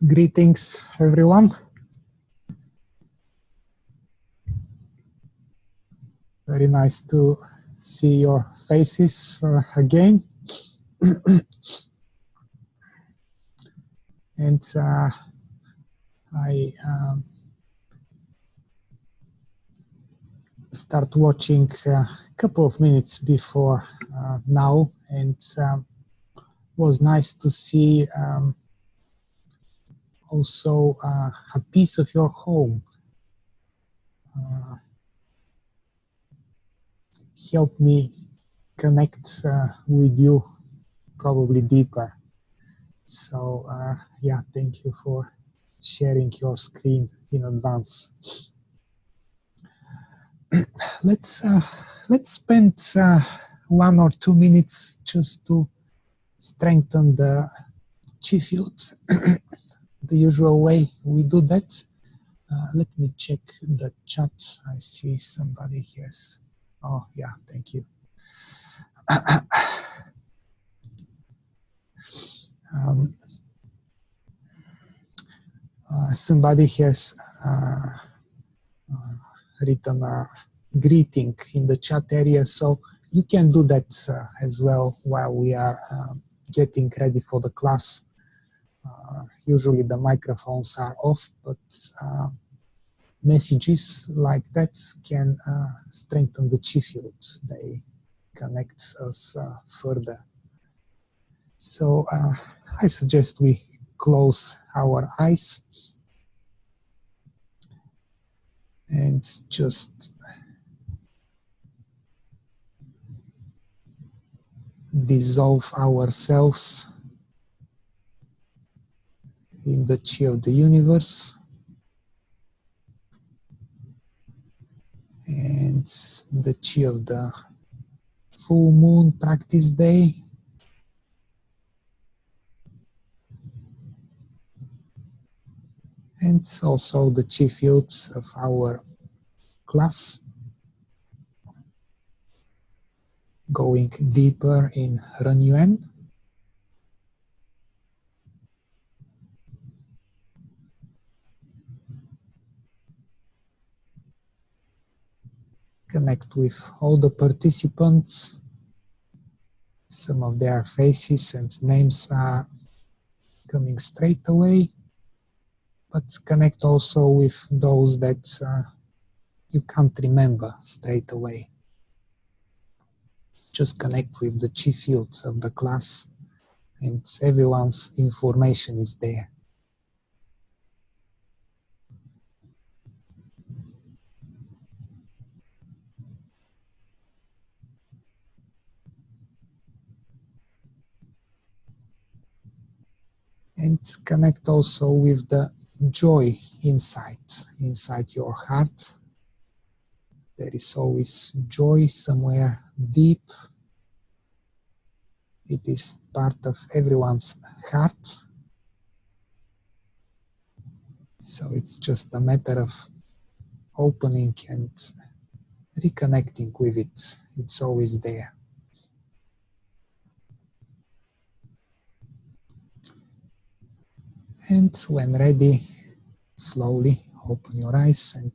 Greetings, everyone. Very nice to see your faces again. And I start watching a couple of minutes before now, and was nice to see also a piece of your home. Help me connect with you probably deeper. So yeah, thank you for sharing your screen in advance. Let's spend 1 or 2 minutes just to strengthen the chi fields. The usual way we do that. Let me check the chat. I see somebody here. Oh yeah, thank you. Somebody has written a greeting in the chat area, so you can do that as well while we are getting ready for the class. Usually the microphones are off, but messages like that can strengthen the chi fields. They connect us further. So I suggest we close our eyes and just dissolve ourselves in the chi of the universe and the chi of the full moon practice day. And also the chi fields of our class, going deeper in Yuan. Connect with all the participants. Some of their faces and names are coming straight away, but connect also with those that you can't remember straight away. Just connect with the chi fields of the class, and everyone's information is there. And connect also with the joy inside your heart. There is always joy somewhere deep. It is part of everyone's heart. So it's just a matter of opening and reconnecting with it. It's always there. And when ready, slowly open your eyes and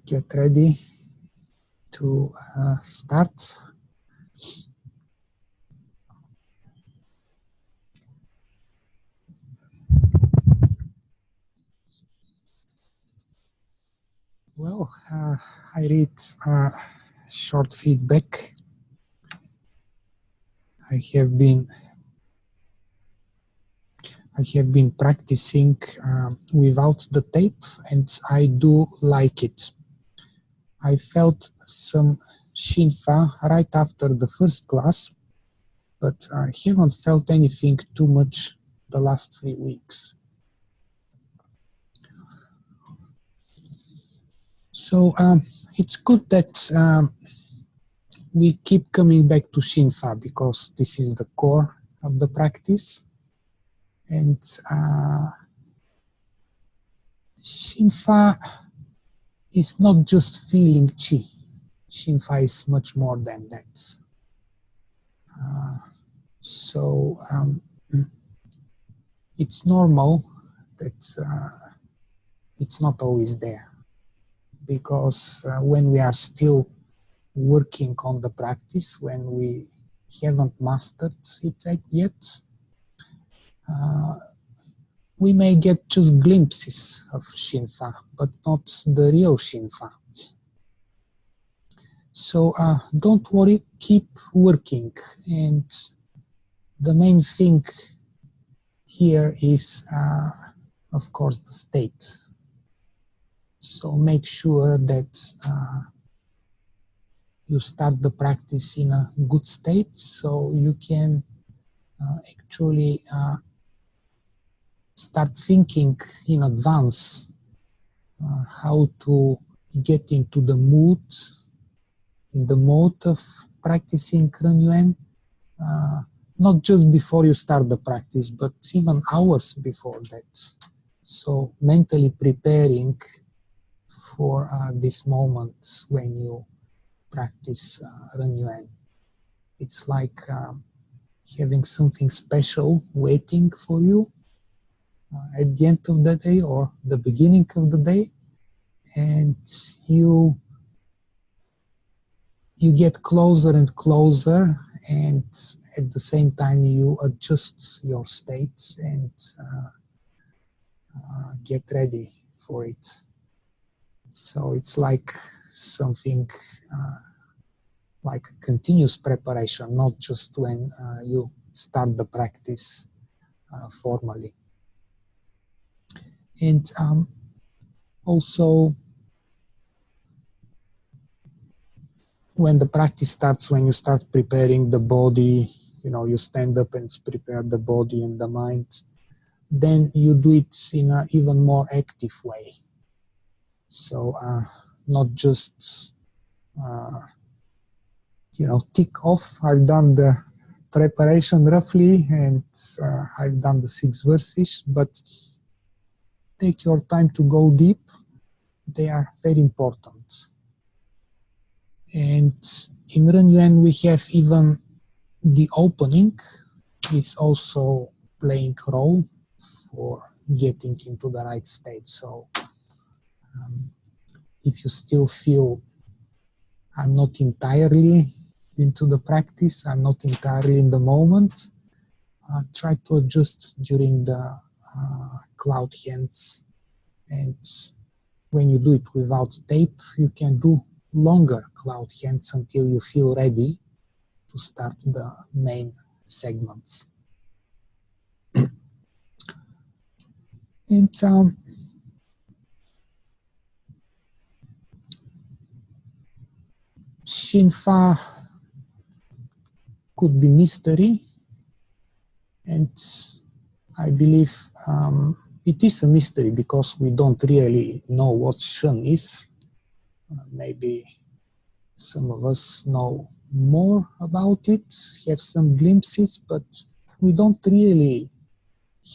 get ready to start. Well, I read short feedback. I have been practicing without the tape, and I do like it. I felt some shinfa right after the first class, but I haven't felt anything too much the last 3 weeks. So it's good that we keep coming back to shinfa, because this is the core of the practice. And shinfa is not just feeling chi. Shinfa is much more than that. So it's normal that it's not always there, because when we are still working on the practice, when we haven't mastered it yet, we may get just glimpses of Shinfa, but not the real Shinfa. So don't worry, keep working. And the main thing here is, of course, the state. So make sure that you start the practice in a good state, so you can actually start thinking in advance how to get into the mood, in the mode of practicing Ren Yuan, not just before you start the practice, but even hours before that. So mentally preparing for this moment when you practice Ren Yuan. It's like having something special waiting for you at the end of the day or the beginning of the day, and you get closer and closer, and at the same time you adjust your states and get ready for it. So it's like something like a continuous preparation, not just when you start the practice formally. And also, when the practice starts, when you start preparing the body, you stand up and prepare the body and the mind, then you do it in an even more active way. So not just tick off, I've done the preparation roughly, and I've done the 6 verses, but take your time to go deep. They are very important. And in Ren Yuan we have even the opening is also playing a role for getting into the right state. So if you still feel I'm not entirely into the practice, I'm not entirely in the moment, try to adjust during the cloud hands. And when you do it without tape, you can do longer cloud hands until you feel ready to start the main segments. And Shinfa could be mystery, and I believe it is a mystery because we don't really know what Shen is. Maybe some of us know more about it, have some glimpses, but we don't really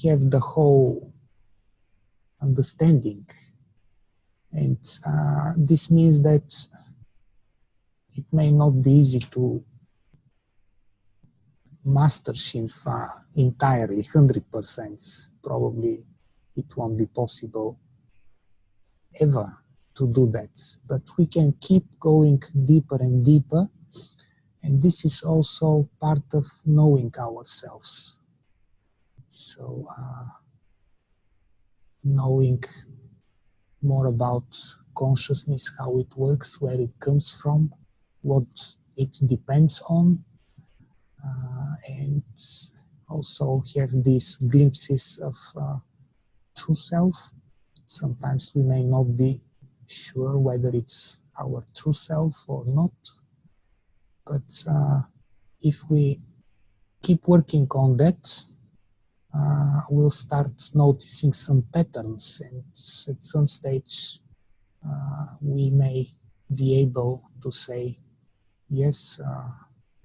have the whole understanding. And this means that it may not be easy to master Shinfa entirely, 100%. Probably it won't be possible ever to do that. But we can keep going deeper and deeper. And this is also part of knowing ourselves. So knowing more about consciousness, how it works, where it comes from, what it depends on, and also have these glimpses of true self. Sometimes we may not be sure whether it's our true self or not, but if we keep working on that, we'll start noticing some patterns, and at some stage we may be able to say, yes,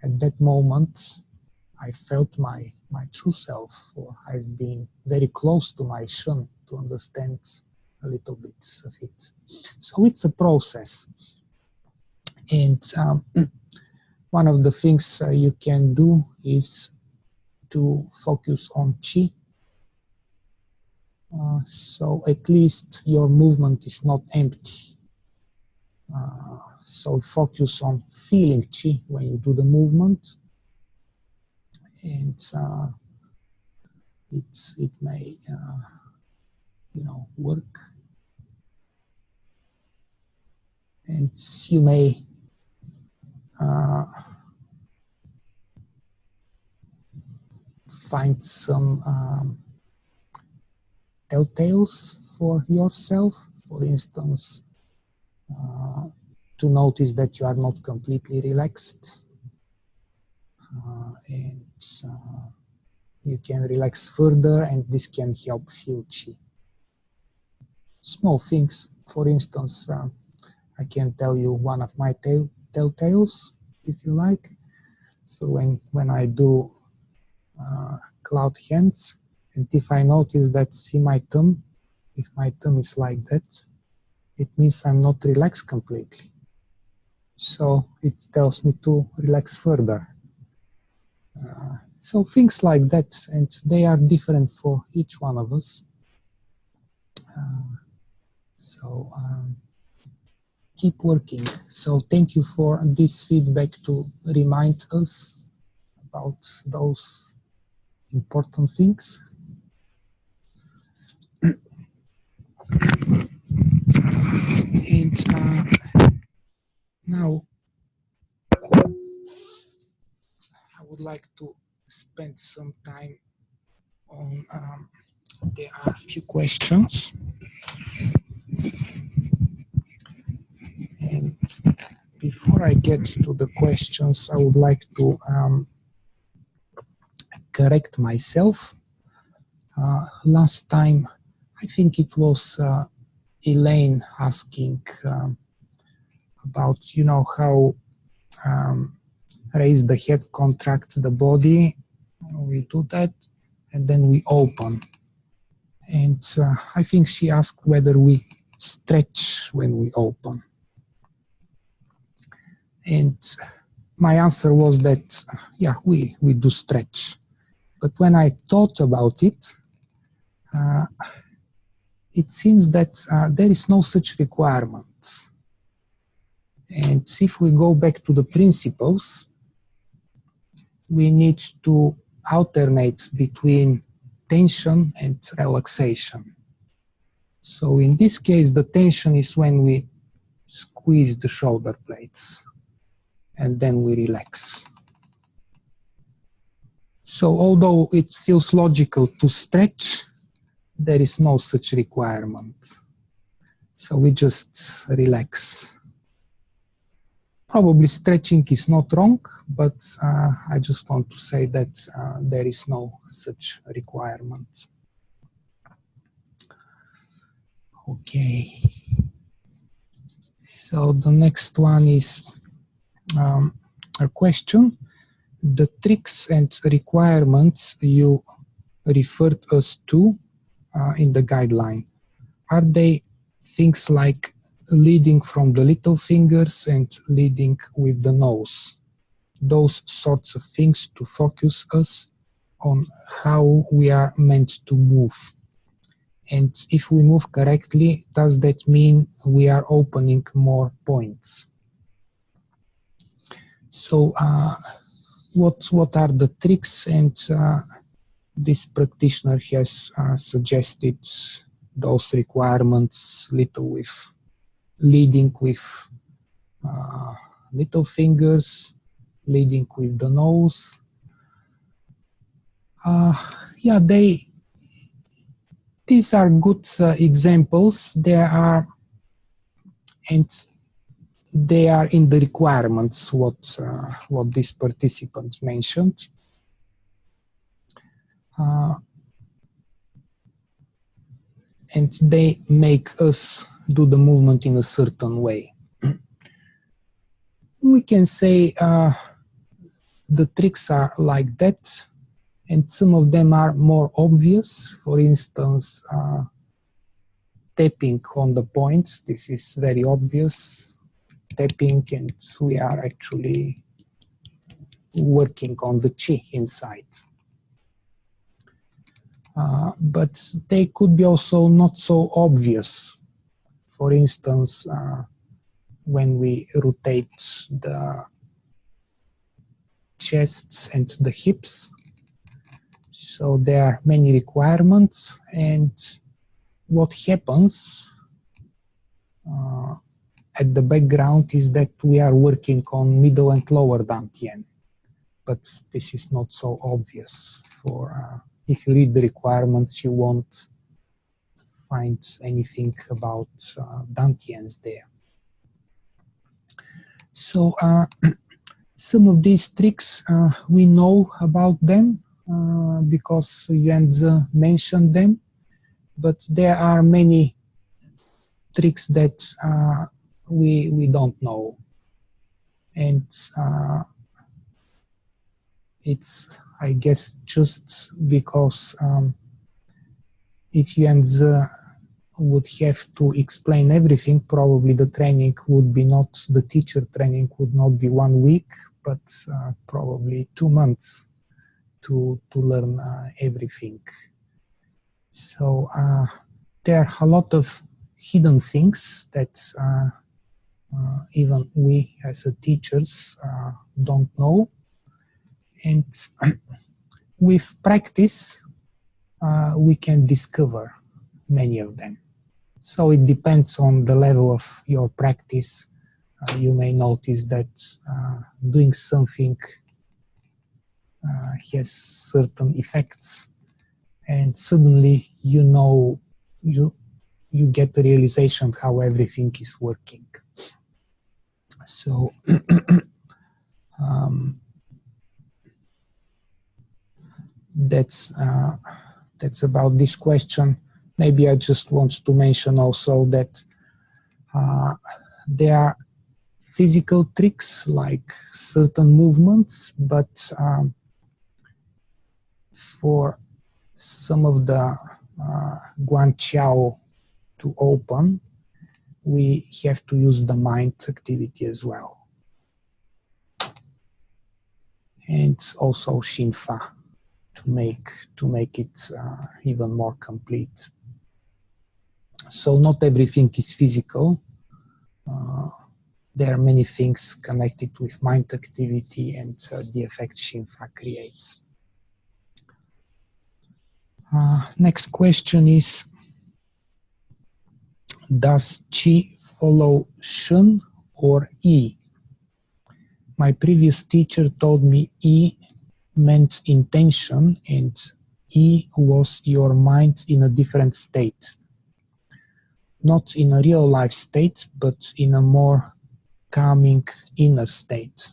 at that moment I felt my true self, or I've been very close to my Shen to understand a little bit of it. So it's a process. And one of the things you can do is to focus on chi. So at least your movement is not empty. So focus on feeling chi when you do the movement, and it may work, and you may find some telltales for yourself. For instance, to notice that you are not completely relaxed, and you can relax further, and this can help feel chi. Small things. For instance, I can tell you one of my telltales, if you like. So when I do cloud hands, and if I notice that, see my thumb, if my thumb is like that, it means I'm not relaxed completely. So it tells me to relax further. So things like that, and they are different for each one of us. So keep working. So thank you for this feedback to remind us about those important things. And now I would like to spend some time on, there are a few questions. And before I get to the questions, I would like to correct myself. Last time, I think it was Elaine asking about, how raise the head contracts the body. We do that, and then we open. And I think she asked whether we stretch when we open. And my answer was that, yeah, we do stretch. But when I thought about it, it seems that there is no such requirement. And if we go back to the principles, we need to alternate between tension and relaxation. So in this case, the tension is when we squeeze the shoulder blades, and then we relax. So although it feels logical to stretch, there is no such requirement. So we just relax. Probably stretching is not wrong, but I just want to say that there is no such requirement. Okay. So the next one is a question. The tricks and requirements you referred us to in the guideline, are they things like leading from the little fingers and leading with the nose? Those sorts of things to focus us on how we are meant to move. And if we move correctly, does that mean we are opening more points? So what are the tricks? And this practitioner has suggested those requirements, little with leading with little fingers, leading with the nose. Yeah, these are good examples. They are in the requirements what these participants mentioned. And they make us do the movement in a certain way. We can say the tricks are like that, and some of them are more obvious. For instance, tapping on the points. This is very obvious. tapping, and we are actually working on the chi inside. But they could be also not so obvious. For instance, when we rotate the chests and the hips. So there are many requirements, and what happens at the background is that we are working on middle and lower dantian, but this is not so obvious. For if you read the requirements, you won't find anything about dantians there. So some of these tricks we know about them because Yuan mentioned them, but there are many tricks that we don't know, and it's, I guess, just because if Yuan would have to explain everything, probably the training would be not, the teacher training would not be 1 week, but probably 2 months to learn everything. So there are a lot of hidden things that even we as teachers don't know, and with practice we can discover many of them. So it depends on the level of your practice. You may notice that doing something has certain effects, and suddenly you know, you get the realization how everything is working. So that's about this question. Maybe I just want to mention also that there are physical tricks like certain movements, but for some of the guanqiao to open, we have to use the mind activity as well, and also Shinfa to make it even more complete. So not everything is physical. There are many things connected with mind activity and the effect Shinfa creates. Next question is, does Qi follow Shen or Yi? My previous teacher told me Yi meant intention and Yi was your mind in a different state. Not in a real life state, but in a more calming inner state.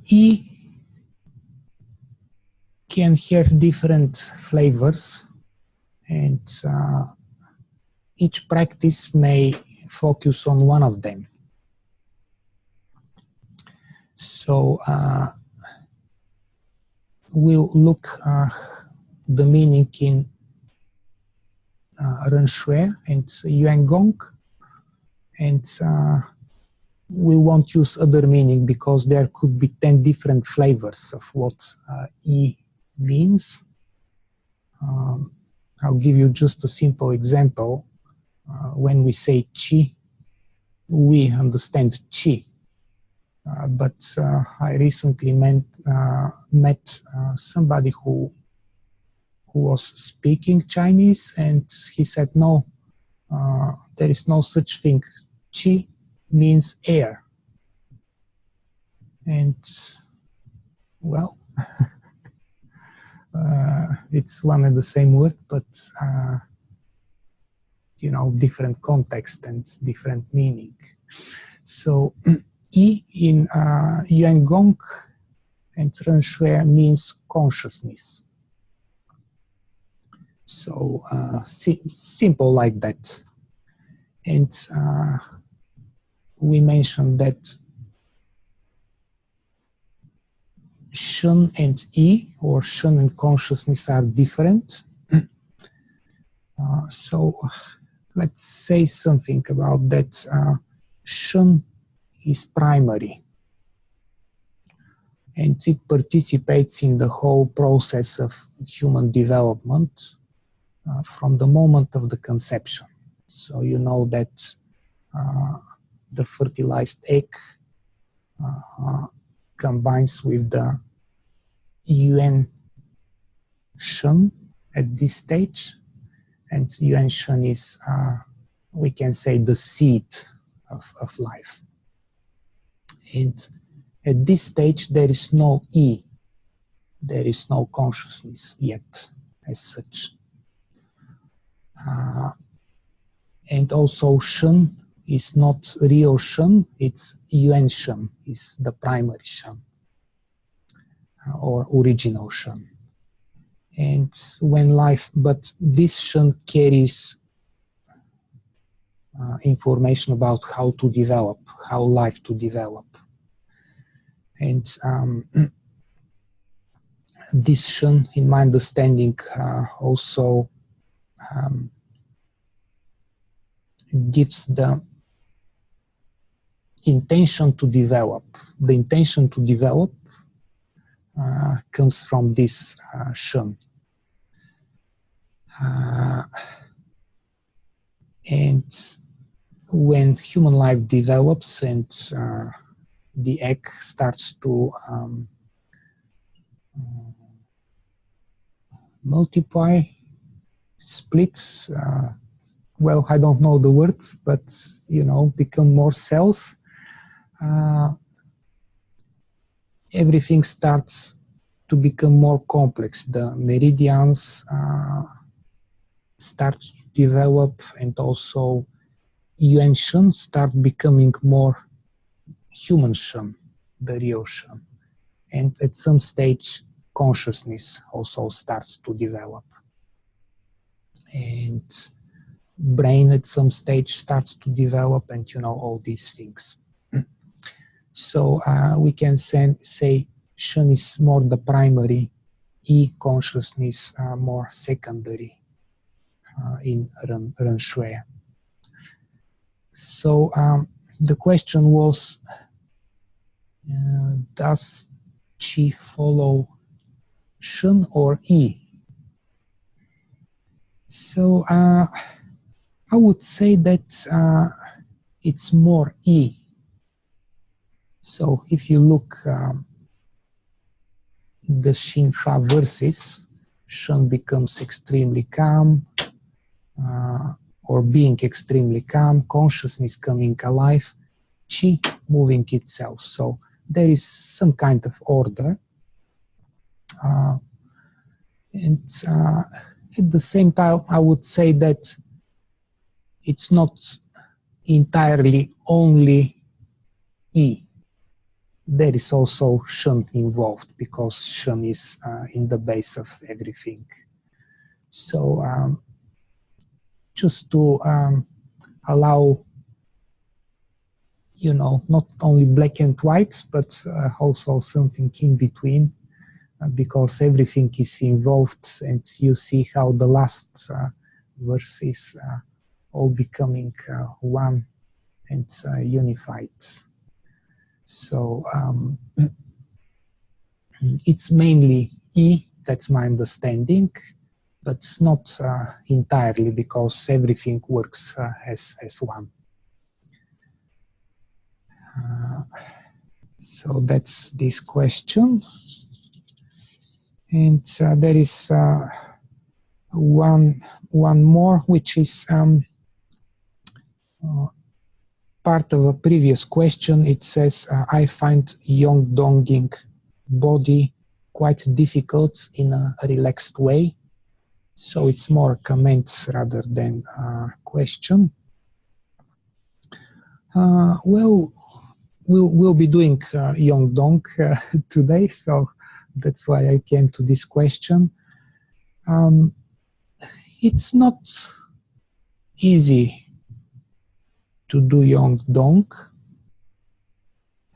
Yi can have different flavors, and each practice may focus on one of them. So we'll look the meaning in Ren Shui and Yuan Gong, and we won't use other meaning because there could be 10 different flavors of what Yi means. I'll give you just a simple example. When we say Qi, we understand Qi. But I recently met somebody who was speaking Chinese, and he said, no, there is no such thing. Qi means air. And, well, it's one and the same word, but, you know, different context and different meaning. So, Yi in Yuan Gong and Ren Shui means consciousness. So simple like that. And we mentioned that Shen and E, or Shen and consciousness, are different. So let's say something about that. Shen is primary, and it participates in the whole process of human development from the moment of the conception. So you know that the fertilized egg combines with the Yuan Shen at this stage, and Yuan Shen is, we can say, the seed of life. And at this stage there is no E, there is no consciousness yet as such. And also Shen is not real Shen, it's Yuan Shen, is the primary Shen, or original Shen. And when life, but this Shen carries information about how to develop, how life to develop. And this Shen, in my understanding, also gives the intention to develop. The intention to develop comes from this Shen. And when human life develops and the egg starts to multiply, splits, well, I don't know the words, but you know, become more cells, everything starts to become more complex. The meridians start to develop, and also Yuan Shen start becoming more human Shen, the real Shen. And at some stage, consciousness also starts to develop. And brain at some stage starts to develop, and you know, all these things. So we can say Shen is more the primary, E, consciousness, more secondary in Ren Shui. So the question was, does Qi follow Shen or E? So I would say that it's more E. So if you look the Xin Fa verses, Shen becomes extremely calm, or being extremely calm, consciousness coming alive, Qi moving itself. So there is some kind of order. And at the same time, I would say that it's not entirely only E. There is also Shen involved, because Shen is in the base of everything. So just to allow, you know, not only black and white, but also something in between, because everything is involved, and you see how the last verse is all becoming one and unified. So it's mainly E, that's my understanding, but not entirely, because everything works as one. So that's this question. And there is one more, which is part of a previous question. It says, I find Yongdonging body quite difficult in a relaxed way. So it's more comments rather than question. Well, we'll be doing Yongdong today, so that's why I came to this question. It's not easy to do Yongdong,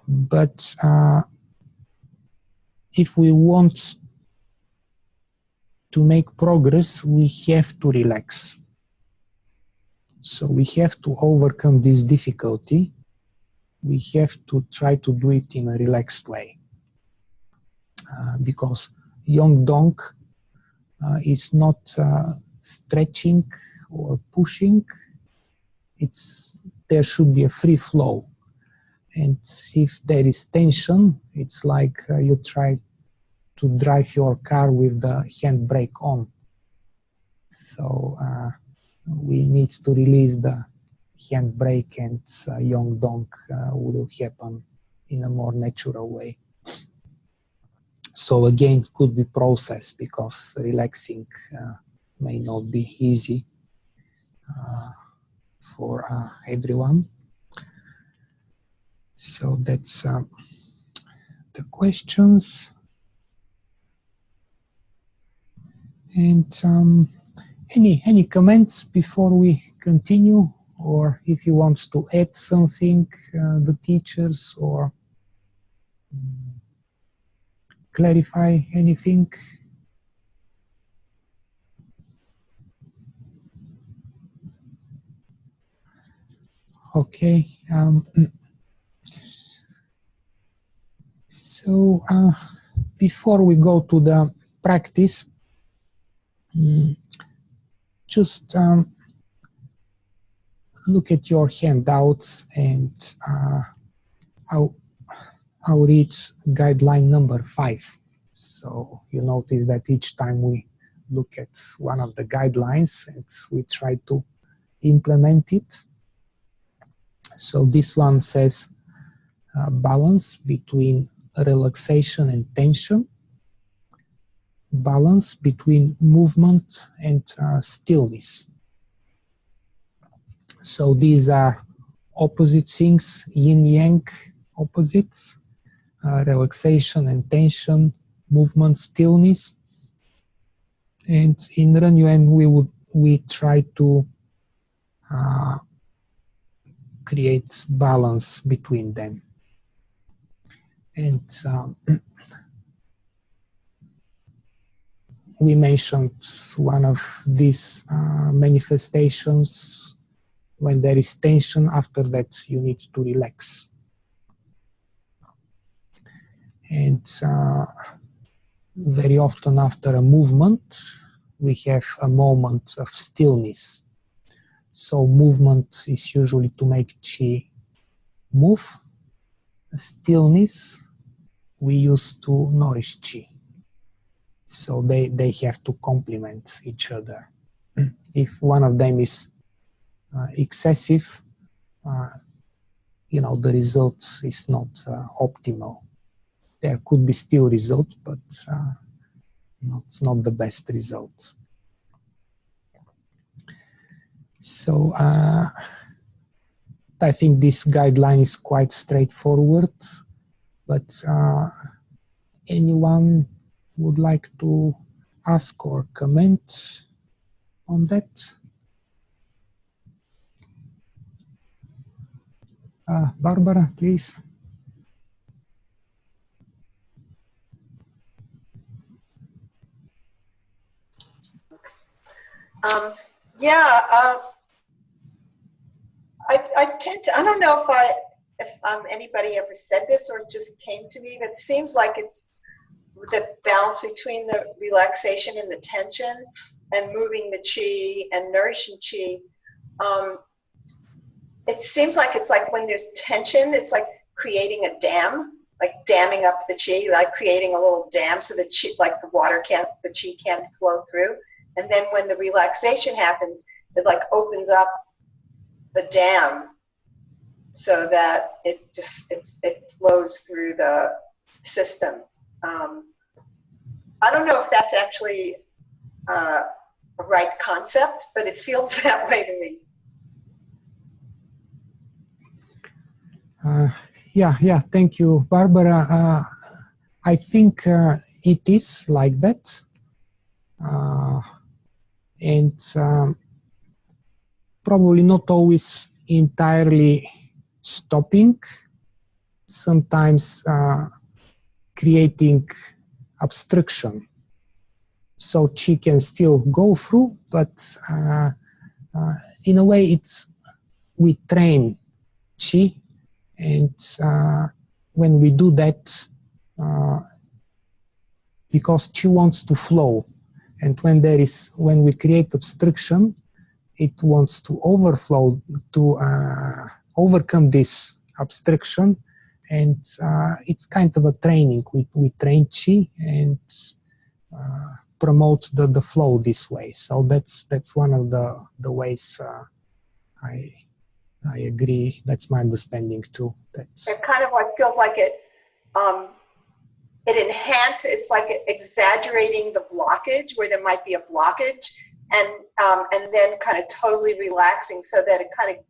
but if we want to make progress, we have to relax. So we have to overcome this difficulty. We have to try to do it in a relaxed way. Because Yuan Dong is not stretching or pushing. There should be a free flow. And if there is tension, it's like you try to drive your car with the handbrake on. So we need to release the handbrake, and Yuan Dong will happen in a more natural way. So again, it could be process, because relaxing may not be easy for everyone. So that's the questions. And any comments before we continue, or if you want to add something, the teachers, or clarify anything? Okay. So before we go to the practice, just look at your handouts, and I'll read guideline number 5. So you notice that each time we look at one of the guidelines, and we try to implement it. So this one says balance between relaxation and tension, balance between movement and stillness. So these are opposite things, yin-yang opposites, relaxation and tension, movement, stillness. And in Ren Yuan, we try to create balance between them. And we mentioned one of these manifestations. When there is tension, after that you need to relax. And very often after a movement, we have a moment of stillness. So movement is usually to make qi move. Stillness we use to nourish qi. So they have to complement each other. If one of them is excessive, the result is not optimal. There could be still result, but not the best result. So I think this guideline is quite straightforward, but anyone would like to ask or comment on that? Barbara, please. I tend to, I don't know if anybody ever said this or it just came to me, but it seems like it's the balance between the relaxation and the tension and moving the qi and nourishing qi. It seems like it's like when there's tension, it's like creating a dam, like damming up the qi, like creating a little dam so the qi, like the qi can't flow through. And then when the relaxation happens, it like opens up the dam so that it flows through the system. I don't know if that's actually a right concept, but it feels that way to me. Yeah, thank you, Barbara. I think it is like that. And probably not always entirely stopping, sometimes creating obstruction. So qi can still go through, but in a way we train qi, and when we do that, because qi wants to flow, and when we create obstruction, it wants to overflow to overcome this obstruction, and it's kind of a training. We train qi and promote the flow this way. So that's one of the ways. I agree. That's my understanding too. It kind of like feels like it enhances. It's like exaggerating the blockage where there might be a blockage, and then kind of totally relaxing, so that it kind of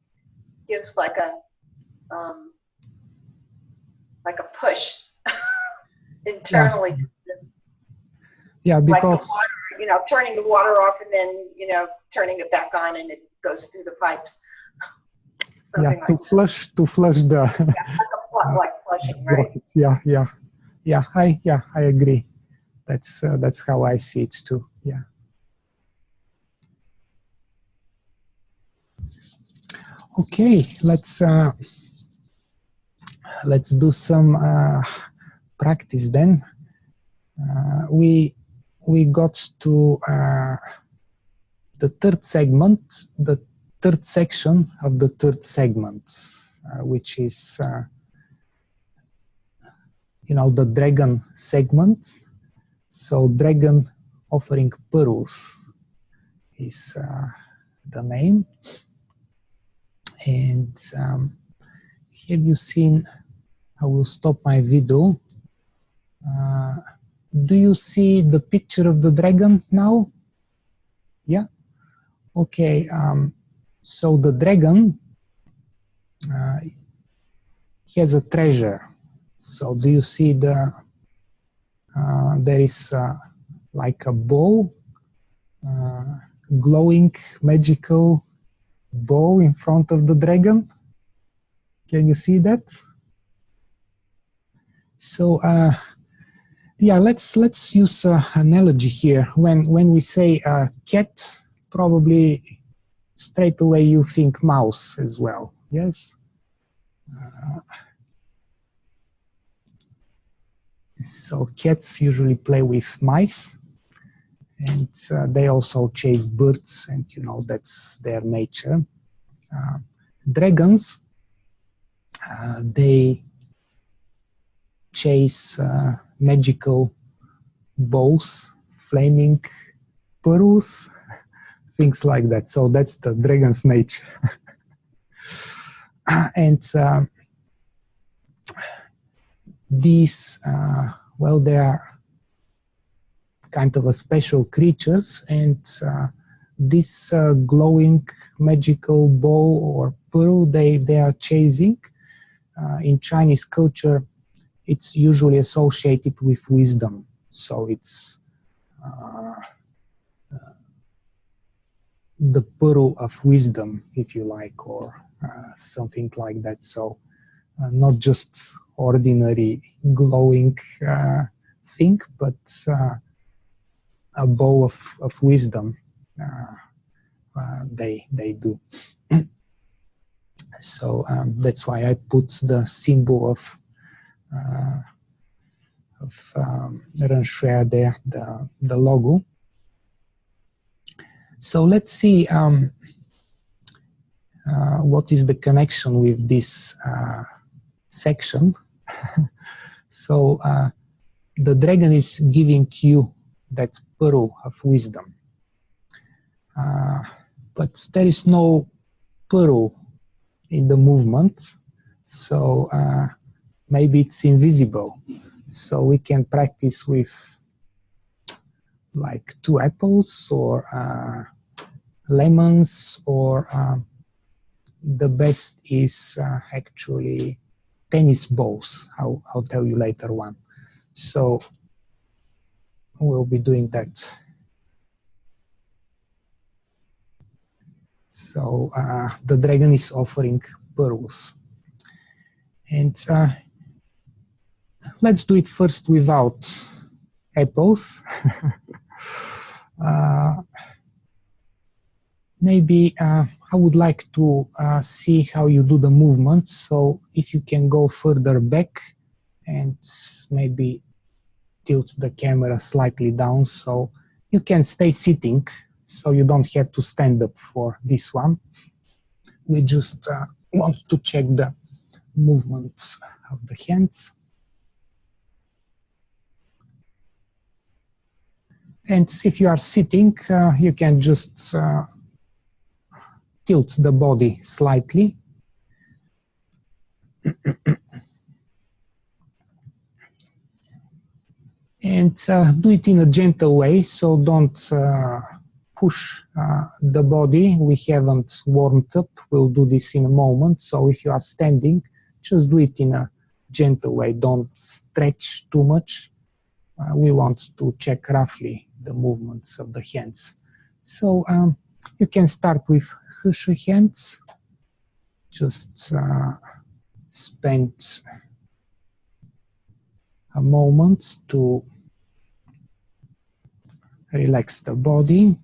gives like a push internally. Yeah, because like the water, turning the water off and then turning it back on, and it goes through the pipes. Something to flush the like flushing, right? Yeah. I agree. That's how I see it too. Yeah. Okay, let's do some practice then. We got to the third segment, the third section of the third segment, which is the dragon segment. So dragon offering pearls is the name. And have you seen, I will stop my video. Do you see the picture of the dragon now? Yeah? Okay, so the dragon has a treasure. So do you see there is like a bow, glowing magical bow in front of the dragon? Can you see that? So yeah, let's use an analogy here. When we say cat, probably straight away you think mouse as well. Yes. So cats usually play with mice, and they also chase birds, and that's their nature. Dragons, they chase magical bows, flaming pearls, things like that. So that's the dragon's nature. And these, well, they are kind of a special creatures, and this glowing magical bow or pearl they are chasing, in Chinese culture, it's usually associated with wisdom. So it's the pearl of wisdom, if you like, or something like that. So not just ordinary glowing thing, but a bow of wisdom they do. So that's why I put the symbol of Renshrea there, the logo. So let's see what is the connection with this section. So the dragon is giving you that pearl of wisdom, but there is no pearl in the movement, so maybe it's invisible. So we can practice with like 2 apples or lemons, or the best is actually tennis balls. I'll tell you later one. So we'll be doing that. So the dragon is offering pearls. And let's do it first without apples. Maybe I would like to see how you do the movements. So if you can go further back and maybe tilt the camera slightly down so you can stay sitting, so you don't have to stand up for this one. We just want to check the movements of the hands. And if you are sitting, you can just tilt the body slightly. And do it in a gentle way, so don't push the body. We haven't warmed up. We'll do this in a moment. So if you are standing, just do it in a gentle way. Don't stretch too much. We want to check roughly the movements of the hands. So you can start with Husha hands. Just spend a moment to relax the body.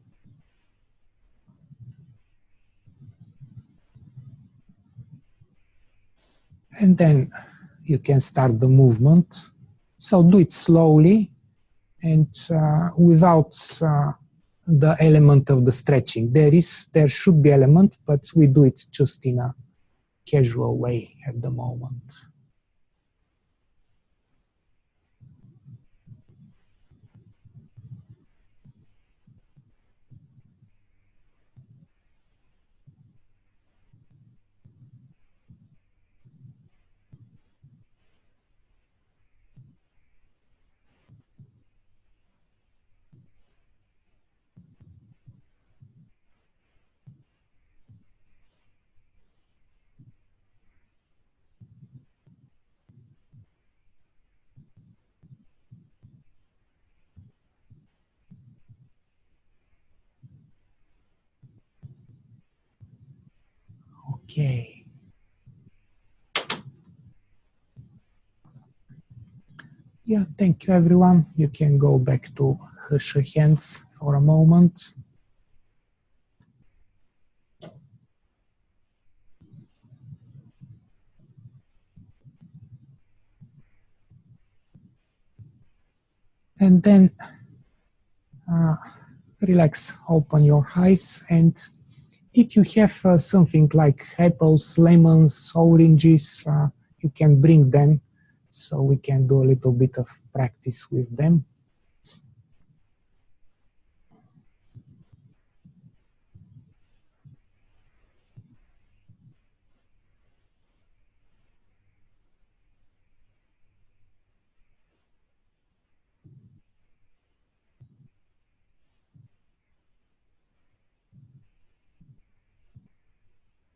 And then you can start the movement. So do it slowly and without the element of the stretching. There should be element, but we do it just in a casual way at the moment. Okay. Yeah, thank you everyone. You can go back to Husha hands for a moment. And then relax, open your eyes, and if you have something like apples, lemons, oranges, you can bring them so we can do a little bit of practice with them.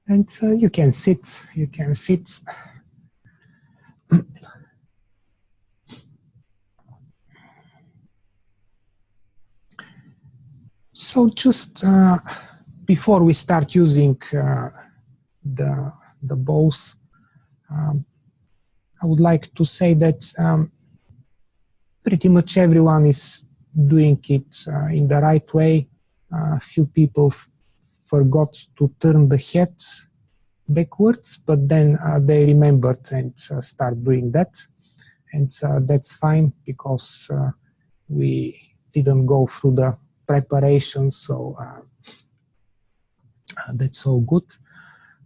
And you can sit, So just before we start using the bowls, I would like to say that pretty much everyone is doing it in the right way. A few people forgot to turn the head backwards, but then they remembered and start doing that. And that's fine because we didn't go through the preparation, so that's all good.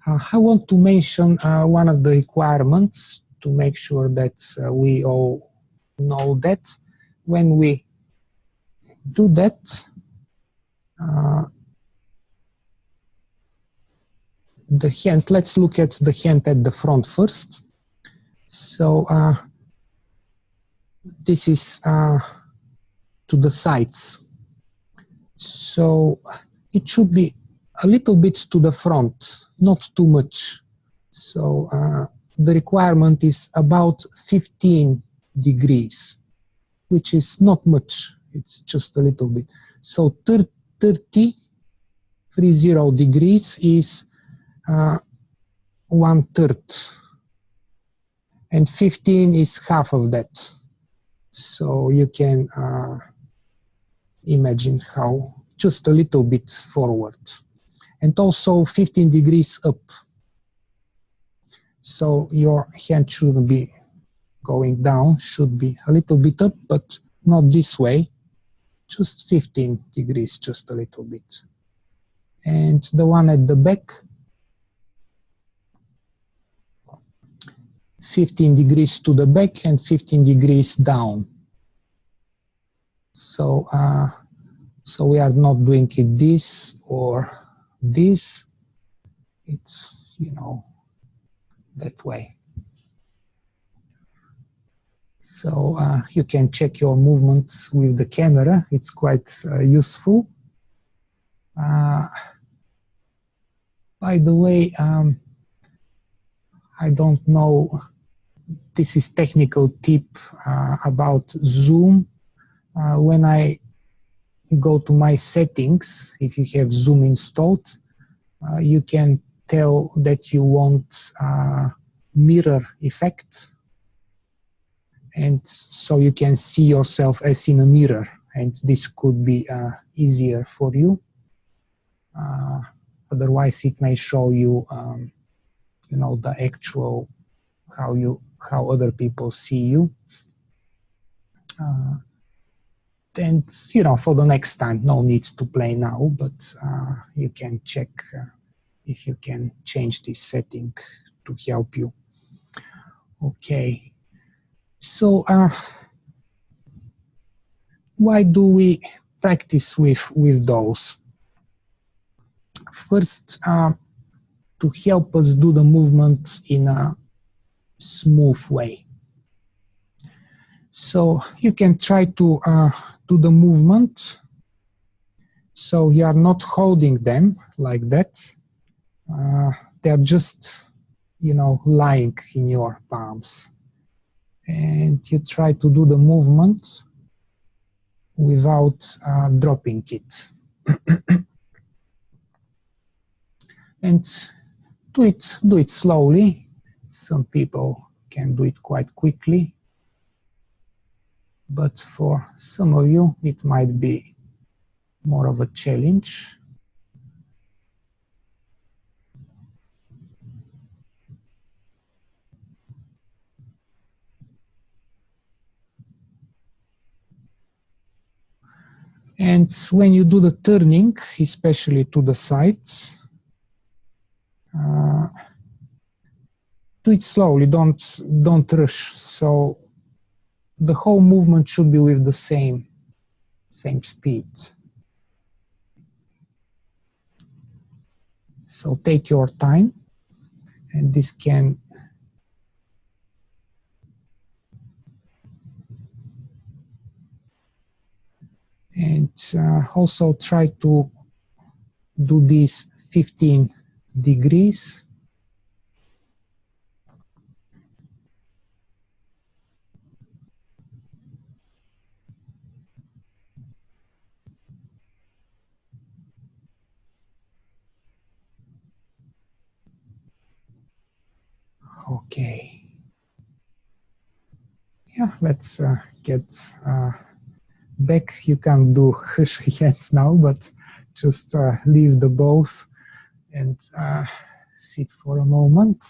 I want to mention one of the requirements to make sure that we all know that when we do that, the hand, let's look at the hand at the front first. So this is to the sides. So it should be a little bit to the front, not too much. So the requirement is about 15 degrees, which is not much. It's just a little bit. So 30 degrees is 1/3, and 15 is half of that. So you can imagine how just a little bit forward, and also 15 degrees up. So your hand shouldn't be going down, should be a little bit up, but not this way, just 15 degrees, just a little bit. And the one at the back, 15 degrees to the back and 15 degrees down. So, so we are not doing it this or this, it's, you know, that way. So you can check your movements with the camera, it's quite useful. By the way, I don't know, this is technical tip about Zoom. When I go to my settings, if you have Zoom installed, you can tell that you want mirror effect, and so you can see yourself as in a mirror, and this could be easier for you. Otherwise, it may show you, you know, the actual how other people see you. And you know, for the next time, no need to play now, but you can check if you can change this setting to help you. Okay, so why do we practice with those? First, to help us do the movement in a smooth way. So you can try to do the movement, so you are not holding them like that. They're just, you know, lying in your palms. And you try to do the movement without dropping it. And do it slowly. Some people can do it quite quickly, but for some of you it might be more of a challenge. And when you do the turning, especially to the sides, do it slowly, don't rush. So the whole movement should be with the same speed. So take your time, and this can and also try to do this 15 degrees. Okay. Yeah, let's get back. You can do hands now, but just leave the bows and sit for a moment.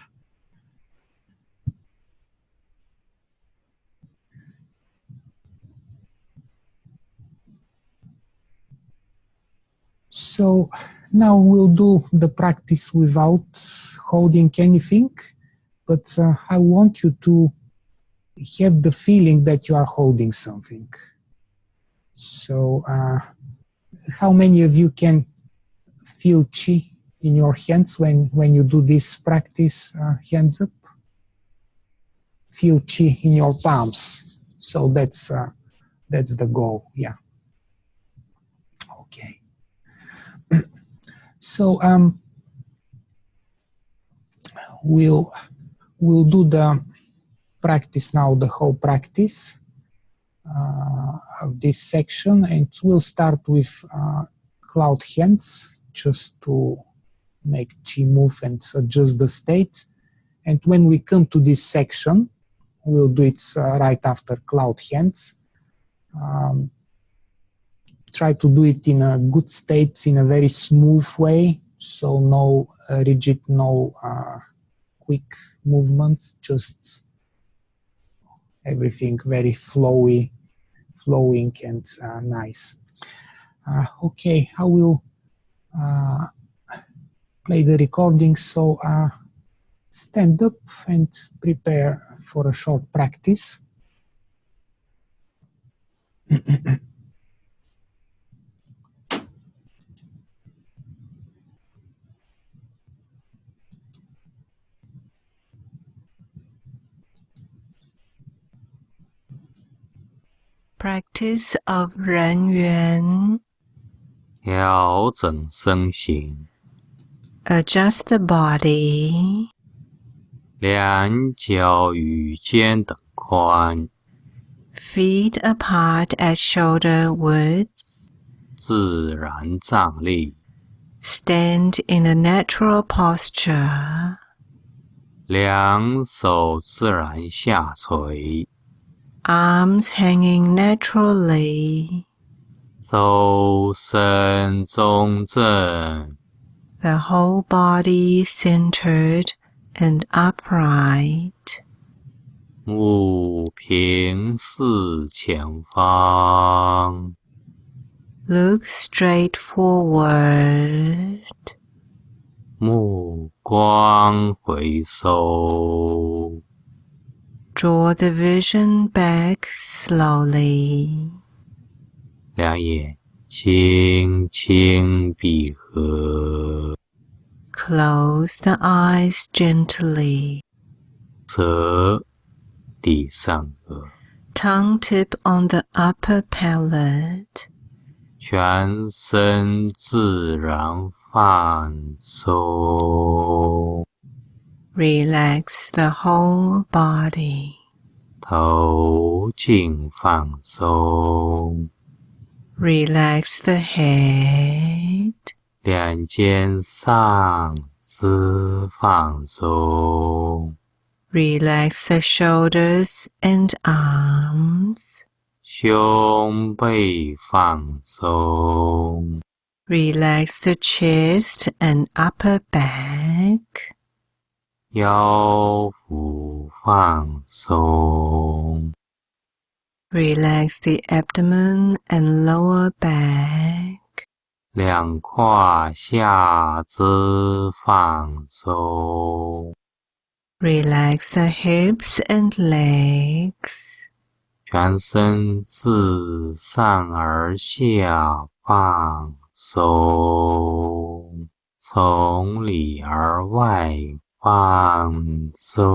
So now we'll do the practice without holding anything, but I want you to have the feeling that you are holding something. So how many of you can feel chi in your hands when you do this practice? Hands up. Feel chi in your palms. So that's the goal. Yeah. Okay. So we'll do the practice now, the whole practice of this section, and we'll start with cloud hands just to make chi move and adjust the state. And when we come to this section, we'll do it right after cloud hands. Try to do it in a good state, in a very smooth way, so no rigid, no quick movements, just everything very flowing and nice. Okay, I will play the recording, so stand up and prepare for a short practice. Practice of 人缘 调整身形， Adjust the body. 两脚与肩等宽， Feet apart at shoulder width. 自然站立， Stand in a natural posture. 两手自然下垂， Arms hanging naturally. 周身中正， The whole body centered and upright. 目平视前方， Look straight forward. 目光回收， Draw the vision back slowly. 两眼轻轻闭合， Close the eyes gently. 舌抵上颚， Tongue tip on the upper palate. 全身自然放松， Relax the whole body. 头颈放松， Relax the head. 两肩上肢放松， Relax the shoulders and arms. 胸背放松， Relax the chest and upper back. 腰腹放松， Relax the abdomen and lower back. 两胯下肢放松， Relax the hips and legs. 全身自上而下放松，从里而外放松，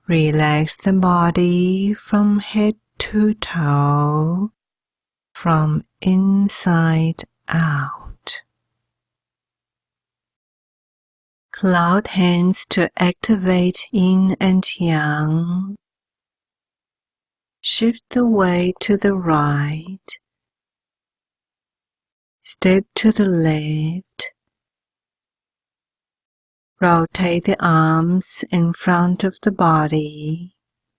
Relax the body from head to toe, from inside out. Cloud hands to activate yin and yang. Shift the weight to the right. Step to the left. Rotate the arms in front of the body.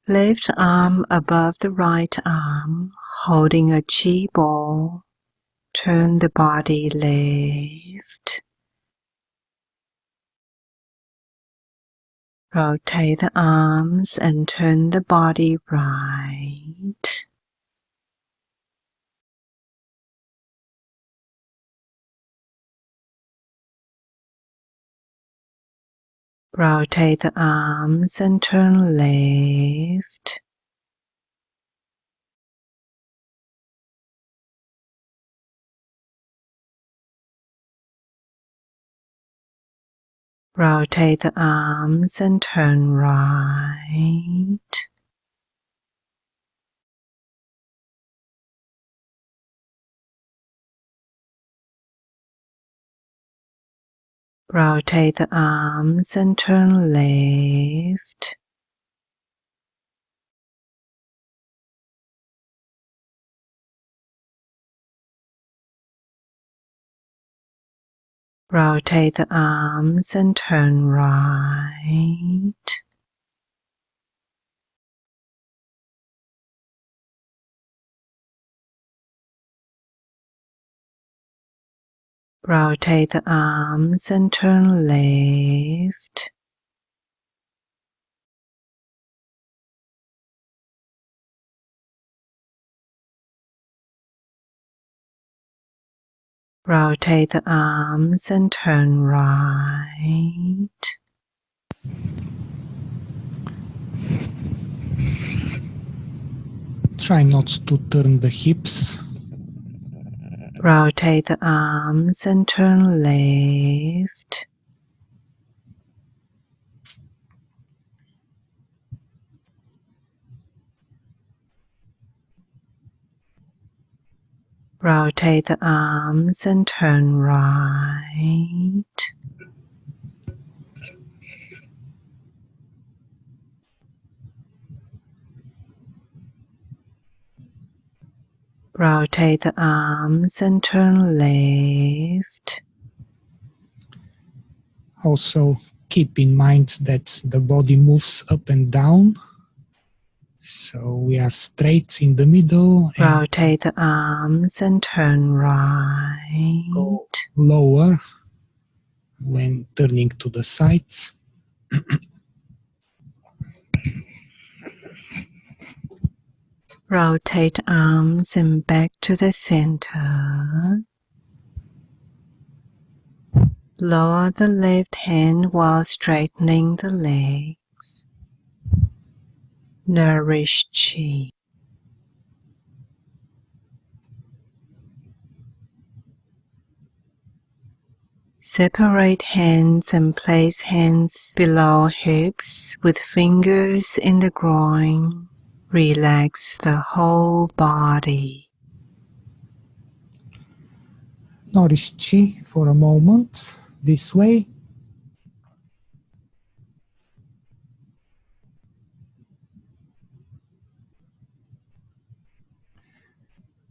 Left arm above the right arm, holding a chi ball. Turn the body left. Rotate the arms and turn the body right. Rotate the arms and turn left. Rotate the arms and turn right. Rotate the arms and turn left. Rotate the arms and turn right. Rotate the arms and turn left. Rotate the arms and turn right. Try not to turn the hips. Rotate the arms and turn left. Rotate the arms and turn right. Rotate the arms and turn left. Also, keep in mind that the body moves up and down. So we are straight in the middle and Rotate the arms and turn right. go lower when turning to the sides. Rotate arms and back to the center. Lower the left hand while straightening the legs. Nourish Qi. Separate hands and place hands below hips with fingers in the groin. Relax the whole body. Nourish Qi for a moment this way.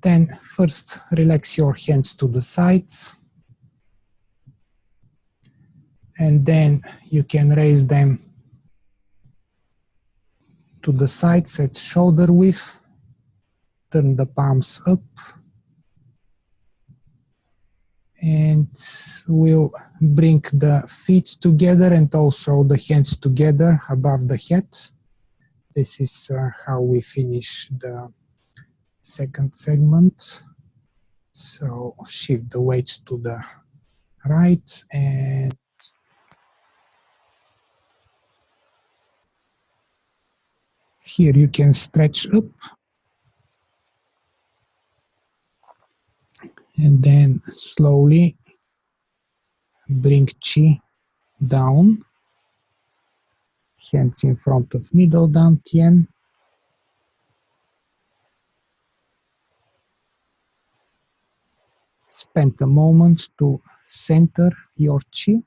Then first relax your hands to the sides. And then you can raise them to the sides at shoulder width. Turn the palms up. And we'll bring the feet together and also the hands together above the head. This is how we finish the second segment. So shift the weight to the right and here you can stretch up and then slowly bring Qi down. Hands in front of middle dantian. Spend a moment to center your Qi.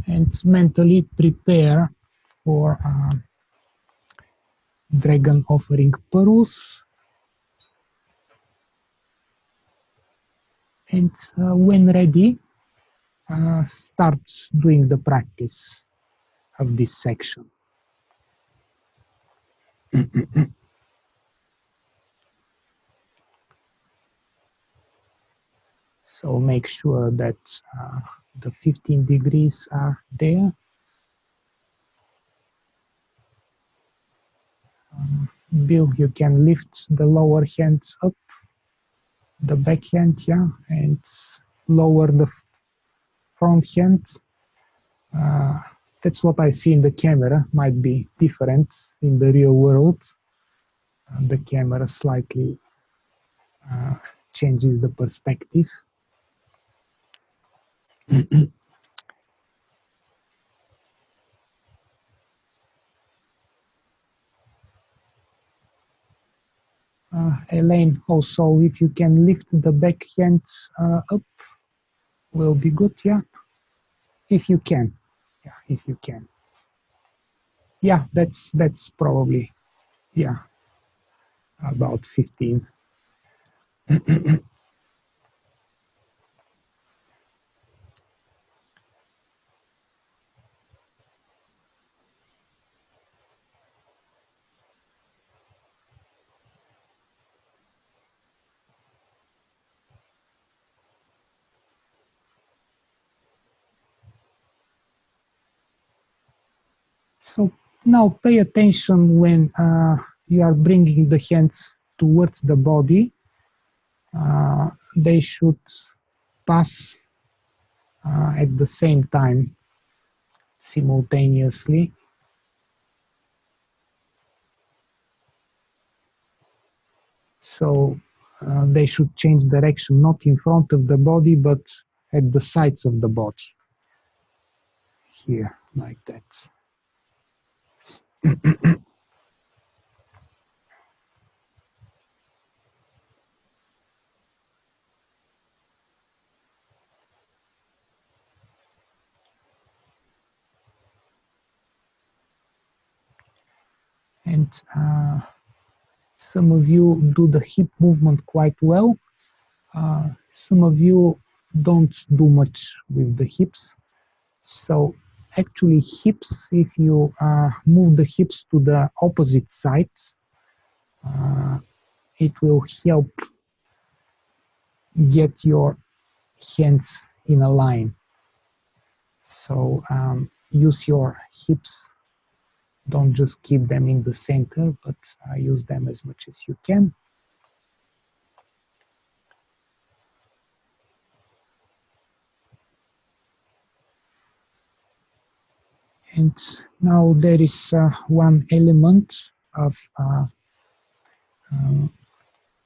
And mentally prepare for dragon offering pearls. And when ready, start doing the practice of this section. So make sure that the 15 degrees are there. Bill, you can lift the lower hands up, the back hand, yeah, and lower the front hand. That's what I see in the camera. Might be different in the real world. The camera slightly changes the perspective. Elaine, also, if you can lift the back hands up, will be good, yeah? If you can. Yeah, if you can. Yeah, that's probably, yeah, about 15. So now pay attention when you are bringing the hands towards the body. They should pass at the same time, simultaneously. So they should change direction, not in front of the body, but at the sides of the body. Here, like that. And some of you do the hip movement quite well. Some of you don't do much with the hips. So actually hips, if you move the hips to the opposite side, it will help get your hands in a line. So use your hips. Don't just keep them in the center, but use them as much as you can. And now there is one element of,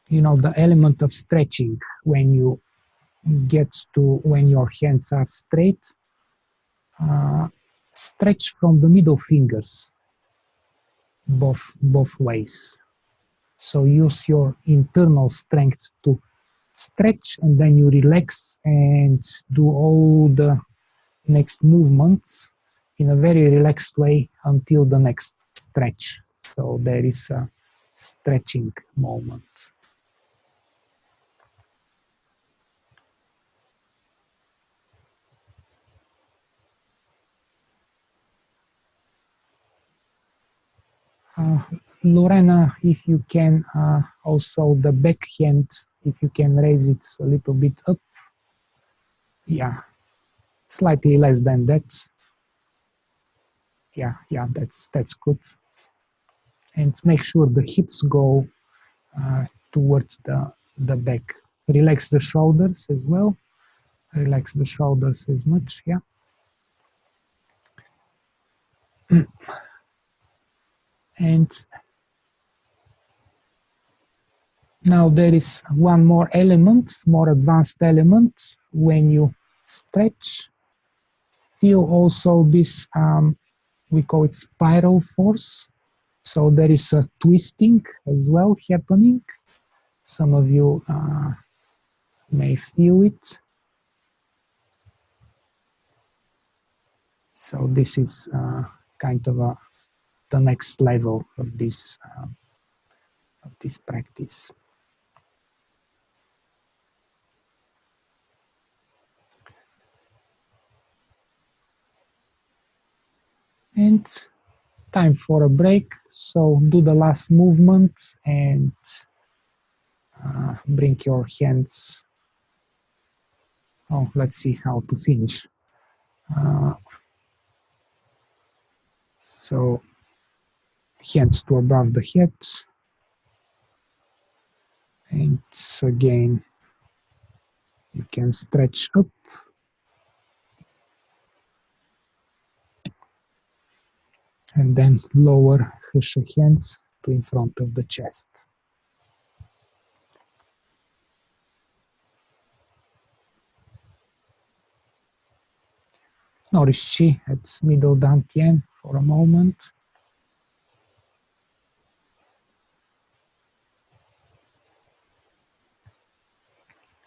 the element of stretching. When you get to, when your hands are straight, stretch from the middle fingers, both ways. So use your internal strength to stretch, and then you relax and do all the next movements in a very relaxed way until the next stretch. So there is a stretching moment. Lorena, if you can, also the back hand, if you can raise it a little bit up. Yeah, slightly less than that. Yeah, that's good. And make sure the hips go towards the back. Relax the shoulders as well. Relax the shoulders as much, yeah. And now there is one more element, more advanced element. When you stretch, feel also this, we call it spiral force. So there is a twisting as well happening. Some of you may feel it. So this is kind of the next level of this practice. And time for a break. So do the last movement and bring your hands. Oh, let's see how to finish. So hands to above the head. And again, you can stretch up. And then lower the hands to in front of the chest. Nourish Chi at middle Dantian for a moment.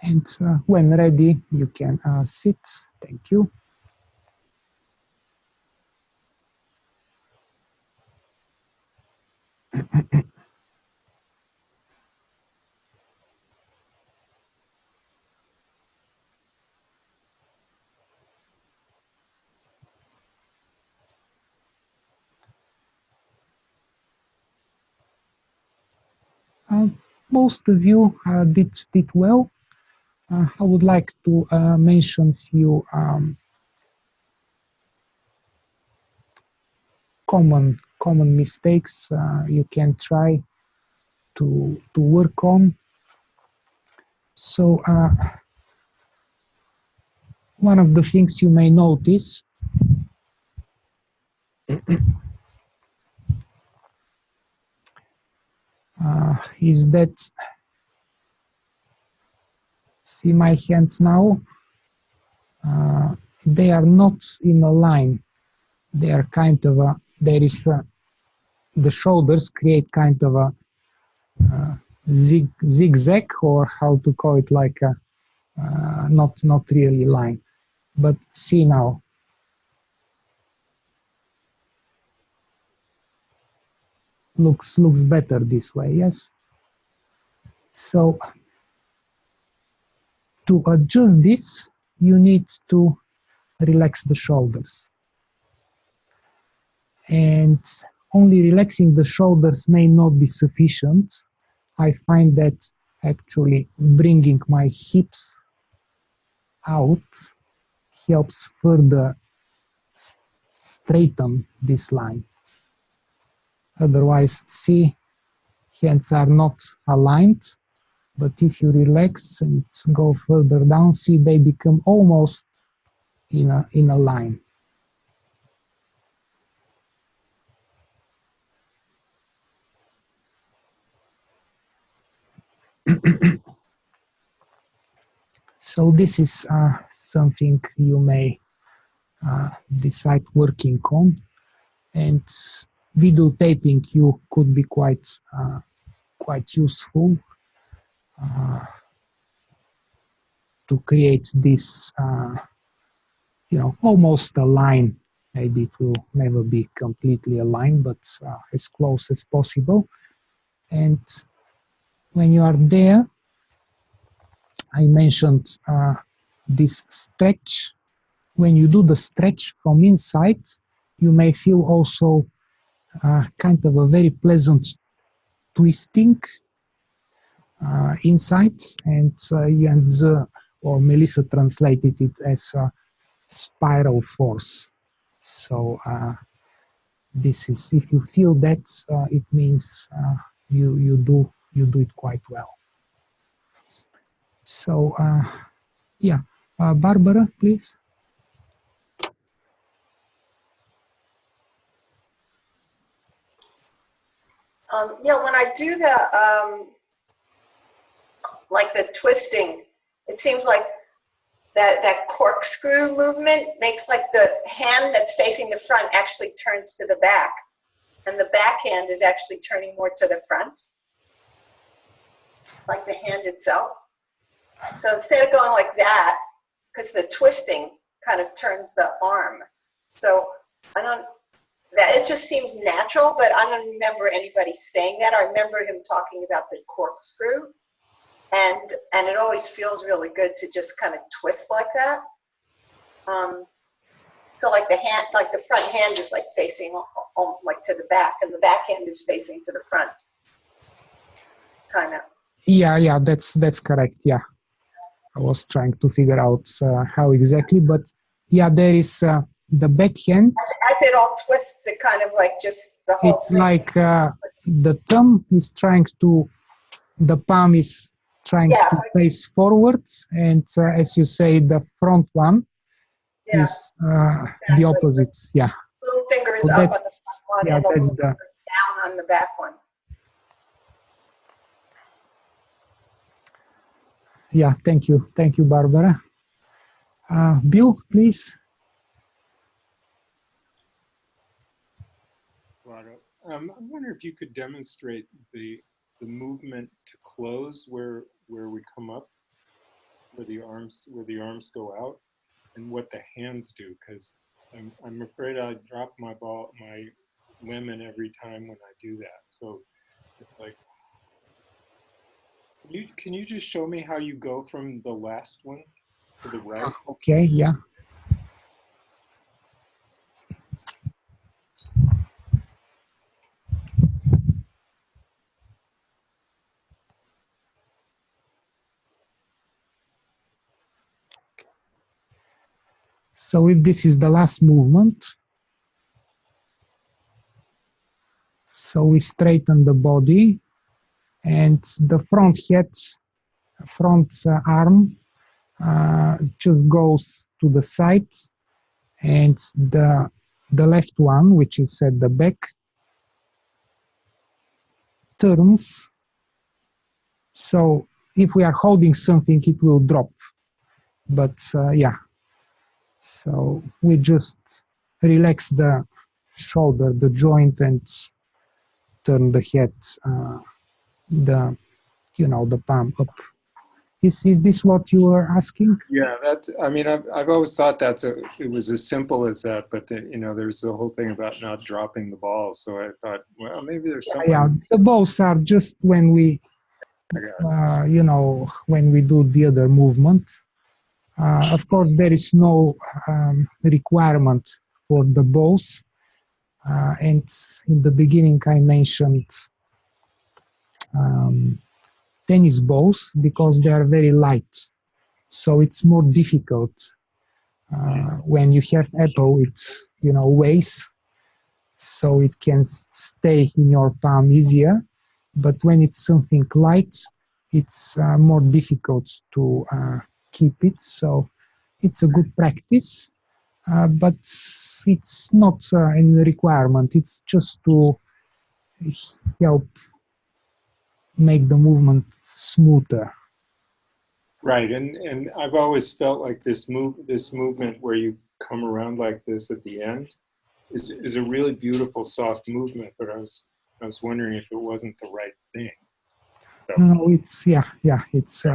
And when ready, you can sit. Thank you. Most of you did well. I would like to mention a few common mistakes you can try to work on. So one of the things you may notice is that, see my hands now, they are not in a line. They are kind of a, there is a, the shoulders create kind of a zigzag, or how to call it, like a not really line. But see now, looks better this way. Yes. So to adjust this, you need to relax the shoulders, and only relaxing the shoulders may not be sufficient. I find that actually bringing my hips out helps further straighten this line. Otherwise, see, hands are not aligned, but if you relax and go further down, see, they become almost in a line. So this is something you may decide working on, and videotaping you could be quite useful to create this, almost a line. Maybe it will never be completely aligned, but as close as possible. And when you are there, I mentioned this stretch. When you do the stretch from inside, you may feel also kind of a very pleasant twisting inside, and Yuan or Melissa translated it as a spiral force. So this is, if you feel that, it means you do it quite well. So yeah, Barbara, please. Yeah, when I do the like the twisting, it seems like that corkscrew movement makes like the hand that's facing the front actually turns to the back, and the back hand is actually turning more to the front, like the hand itself. So instead of going like that, because the twisting kind of turns the arm. So I don't, that it just seems natural, but I don't remember anybody saying that. I remember him talking about the corkscrew, and it always feels really good to just kind of twist like that. So like the hand, like the front hand is like facing like to the back, and the back hand is facing to the front, kind of. Yeah, that's correct. Yeah, I was trying to figure out how exactly, but yeah, there is the back hand. As it all twists, it kind of like just the whole It's thing. like the thumb is trying to, the palm is trying to face forwards, and as you say, the front one is the opposite. Yeah. Little finger is So up on the front one, yeah, and the that's little finger is down on the back one. Yeah, thank you, Barbara. Bill, please. I wonder if you could demonstrate the movement to close where we come up, where the arms go out, and what the hands do, because I'm afraid I drop my lemon every time when I do that. So it's like, can you just show me how you go from the last one to the right? Okay, yeah. So if this is the last movement, So we straighten the body, and the front head, front arm just goes to the side, and the left one, which is at the back, turns. So if we are holding something, it will drop. But yeah, so we just relax the shoulder, the joint, and turn the head, the palm up. Is this what you were asking? Yeah, I mean, I've always thought it was as simple as that, but there's the whole thing about not dropping the ball. So I thought, well, maybe there's something. Yeah, the balls are just when we, when we do the other movement. Of course, there is no requirement for the balls. And in the beginning, I mentioned tennis balls because they are very light. So it's more difficult. When you have apple, it's, weighs, so it can stay in your palm easier. But when it's something light, it's more difficult to keep it. So it's a good practice, but it's not a requirement. It's just to help make the movement smoother. Right, and I've always felt like this movement where you come around like this at the end is a really beautiful, soft movement. But I was wondering if it wasn't the right thing. So. No, it's it's.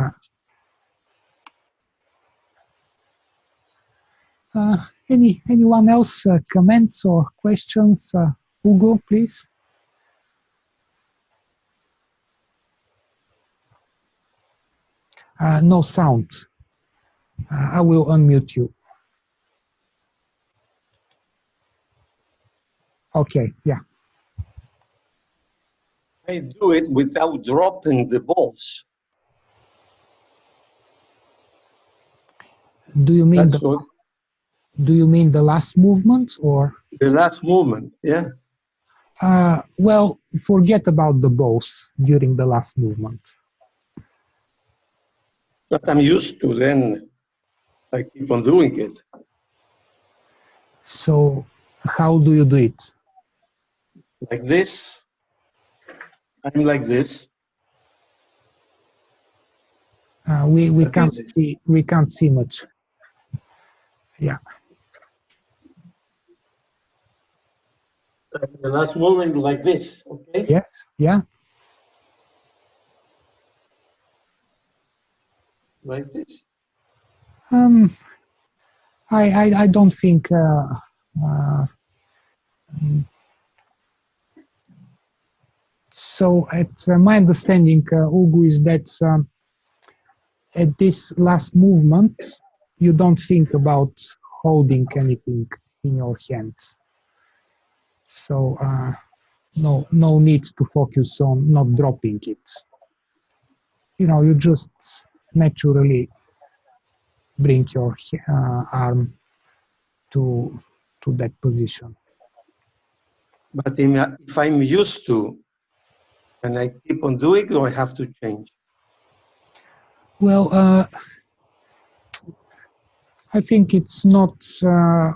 Anyone else comments or questions? Hugo, please. No sound. I will unmute you. Okay, yeah. I do it without dropping the balls. Do you mean the last movement or? The last movement, yeah. Well, forget about the balls during the last movement. But I'm used to, then I keep on doing it. So how do you do it? Like this. I'm like this. We can't see much. Yeah. The last movement like this, okay? Yes, yeah. Like this. I don't think so. At my understanding, Ugu, is that at this last movement, you don't think about holding anything in your hands. So no need to focus on not dropping it. You just naturally bring your arm to that position. But if I'm used to, and I keep on doing it, or I have to change? Well, I think it's not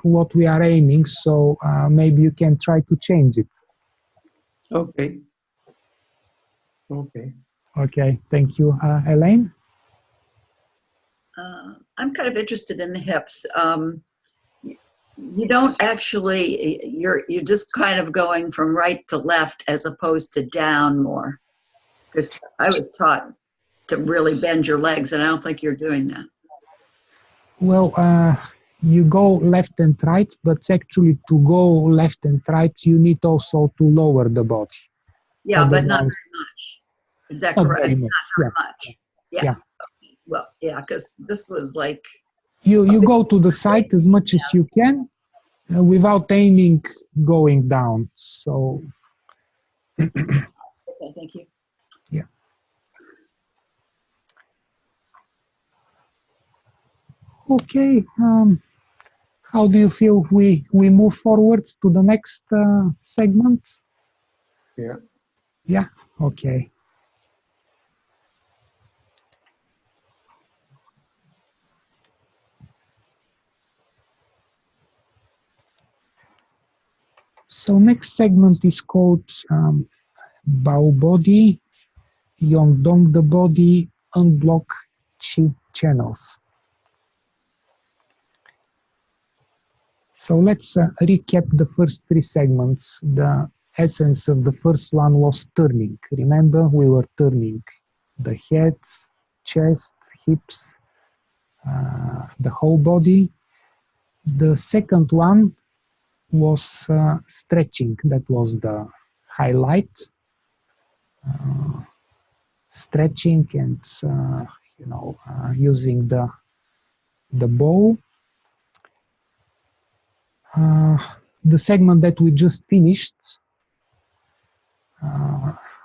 what we are aiming, so maybe you can try to change it. Okay. Okay. Okay, thank you. Elaine? I'm kind of interested in the hips. You don't actually, you're just kind of going from right to left as opposed to down more. Because I was taught to really bend your legs, and I don't think you're doing that. Well, you go left and right, but actually to go left and right, you need also to lower the body. Yeah, but not very much. Is that correct? It's not very much. Yeah. Okay. Well, yeah, because this was like... You go to the side as much as you can without aiming going down. So... Okay, thank you. Yeah. Okay. How do you feel we move forward to the next segment? Yeah. Yeah, okay. So next segment is called Bao body, Yongdong the body, unblock Qi channels. So let's recap the first three segments. The essence of the first one was turning. Remember, we were turning the head, chest, hips, the whole body. The second one was stretching. That was the highlight. Stretching and using the bow. The segment that we just finished,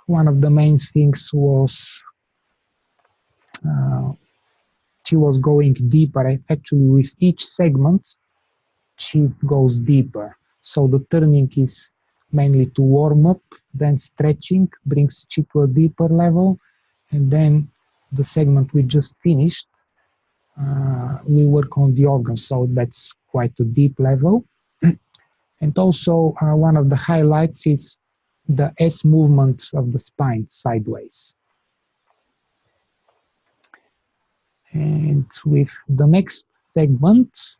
one of the main things was she was going deeper. Actually, with each segment, she goes deeper. So the turning is mainly to warm up, then stretching brings chi to a deeper level, and then the segment we just finished, we work on the organs, so that's quite a deep level. And also one of the highlights is the S movement of the spine sideways. And with the next segment,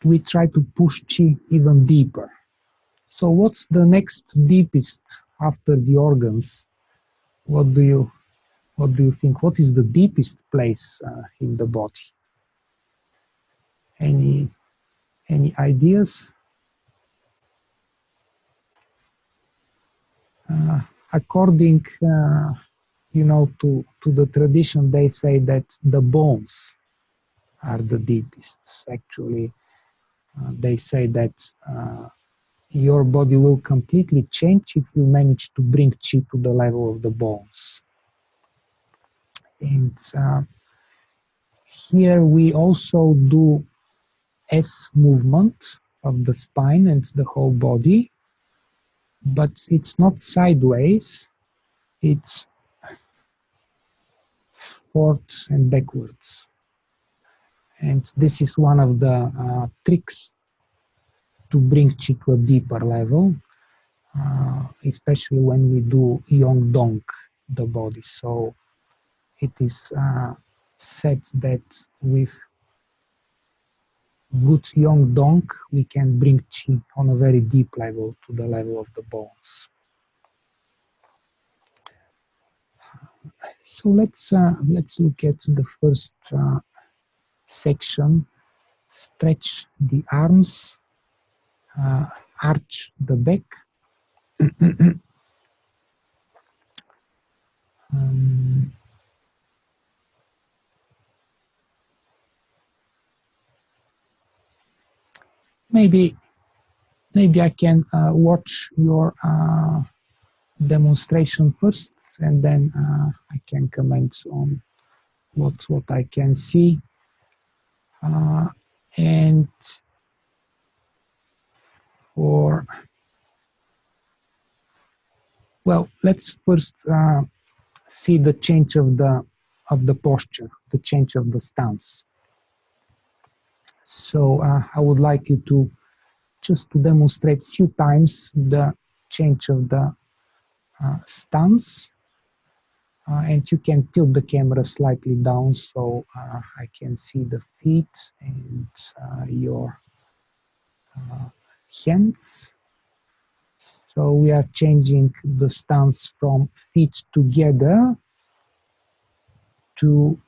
we try to push chi even deeper. So what's the next deepest after the organs? What do you think? What is the deepest place in the body? Any ideas? According to the tradition, they say that the bones are the deepest. Actually, they say that your body will completely change if you manage to bring chi to the level of the bones. And here we also do S movement of the spine and the whole body, but it's not sideways, it's forwards and backwards. And this is one of the tricks to bring chi to a deeper level, especially when we do Yongdong, the body. So it is said that with good Yongdong, we can bring chi on a very deep level to the level of the bones. So let's look at the first section. Stretch the arms, arch the back. Maybe I can watch your demonstration first, and then I can comment on what I can see. And let's first see the change of the posture, the change of the stance. So I would like you to just to demonstrate a few times the change of the stance. And you can tilt the camera slightly down so I can see the feet and your hands. So we are changing the stance from feet together to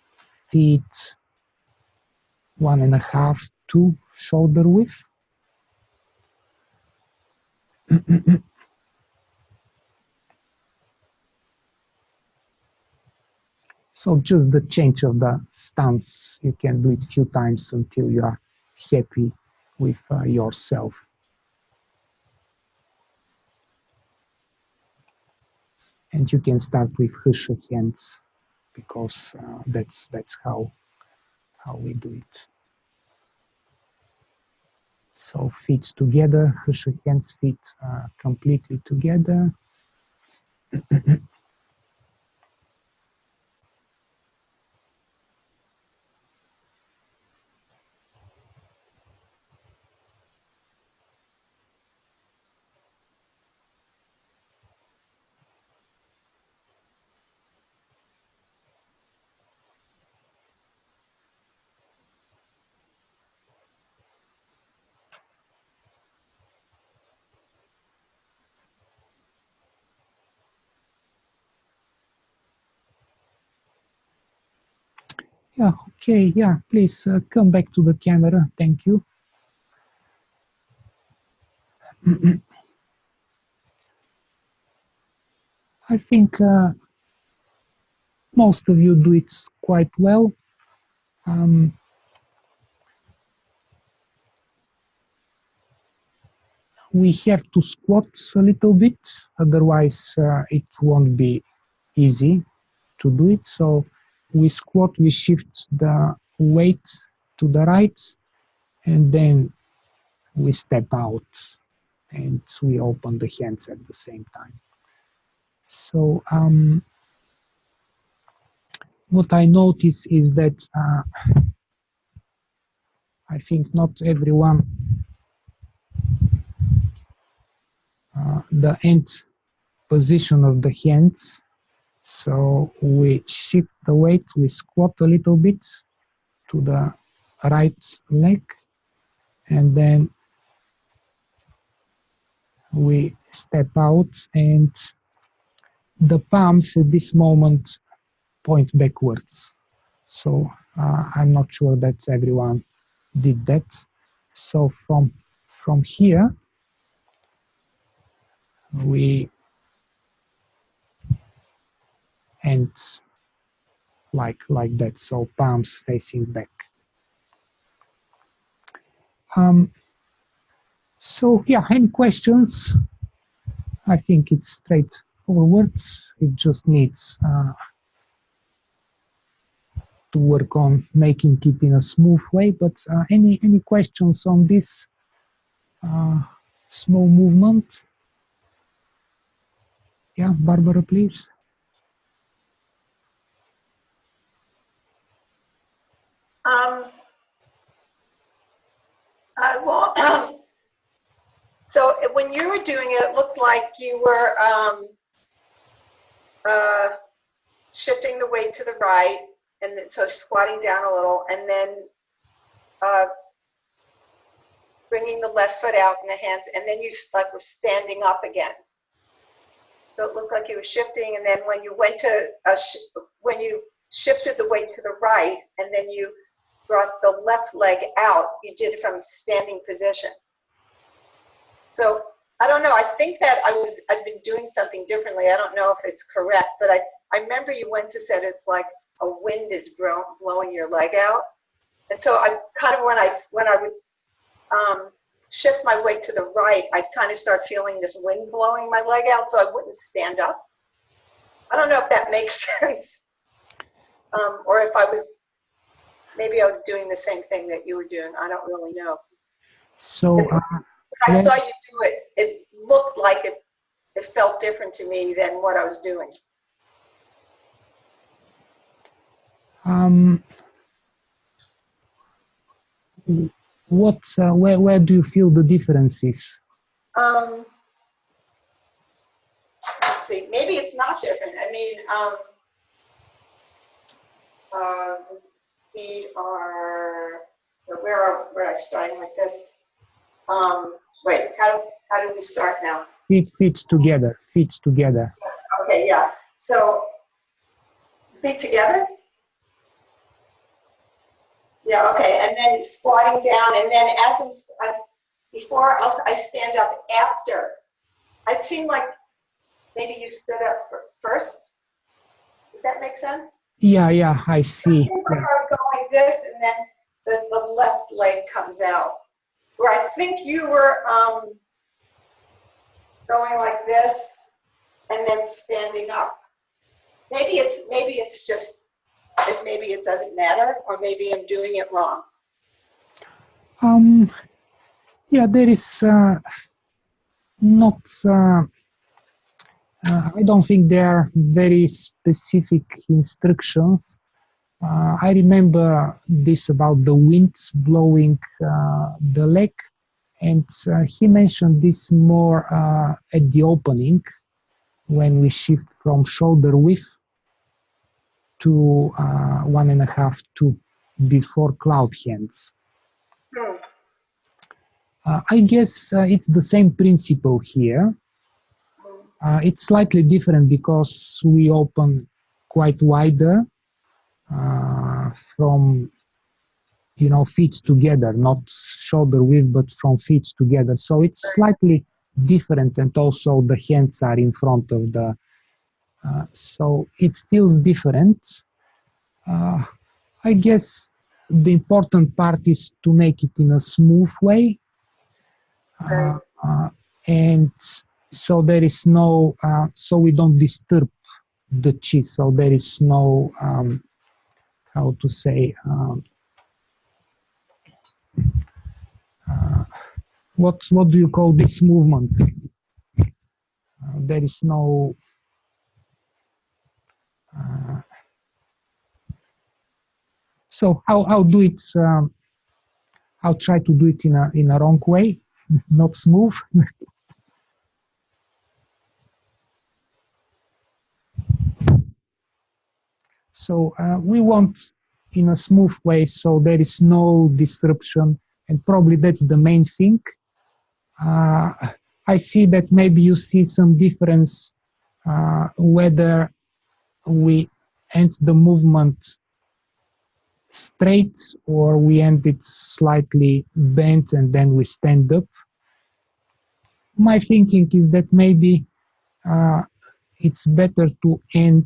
feet 1.5 to shoulder width. So just the change of the stance, you can do it a few times until you are happy with yourself. And you can start with Husha hands because that's how we do it. So feet together, hands, feet completely together. Yeah, okay, yeah, please come back to the camera, thank you. I think most of you do it quite well. We have to squat a little bit, otherwise it won't be easy to do it. So we squat, we shift the weight to the right, and then we step out and we open the hands at the same time. So what I notice is that I think not everyone, the end position of the hands. So we shift the weight, we squat a little bit to the right leg, and then we step out, and the palms at this moment point backwards. So I'm not sure that everyone did that. So from here we end like that. So palms facing back. So yeah, any questions? I think it's straightforward. It just needs to work on making it in a smooth way. But any questions on this small movement? Yeah, Barbara, please. Well, so when you were doing it, it looked like you were shifting the weight to the right, and then, so squatting down a little, and then bringing the left foot out in the hands, and then you like were standing up again. So it looked like you were shifting, and then when you went to when you shifted the weight to the right, and then you brought the left leg out, you did it from standing position. So I don't know. I think that I've been doing something differently. I don't know if it's correct, but I remember you once said it's like a wind is blowing your leg out, and so I kind of when I would shift my weight to the right, I'd kind of start feeling this wind blowing my leg out, so I wouldn't stand up. I don't know if that makes sense, or if maybe I was doing the same thing that you were doing. I don't really know. So when I saw you do it, it looked like it felt different to me than what I was doing. Where do you feel the differences? Let's see, maybe it's not different. I mean, feet are, where I starting like this? Wait, how do we start now? Feet together, feet together. Okay, yeah. So feet together. Yeah, okay, and then squatting down, and then before I stand up after. It seemed like maybe you stood up first. Does that make sense? Yeah, I see. I think I go like this, and then the left leg comes out. Where I think you were going like this, and then standing up. Maybe it's just, maybe it doesn't matter, or maybe I'm doing it wrong. Yeah, there is not. I don't think there are very specific instructions. I remember this about the wind blowing the leg, and he mentioned this more at the opening when we shift from shoulder width to 1.5 to before cloud hands. Hmm. I guess it's the same principle here. It's slightly different because we open quite wider from feet together, not shoulder width, but from feet together. So it's slightly different, and also the hands are in front of the. So it feels different. I guess the important part is to make it in a smooth way, and so there is no, so we don't disturb the chi. So there is no, how to say, what do you call this movement? There is no. So I'll do it. I'll try to do it in a wrong way, not smooth. So we want in a smooth way, so there is no disruption, and probably that's the main thing. I see that maybe you see some difference whether we end the movement straight or we end it slightly bent and then we stand up. My thinking is that maybe it's better to end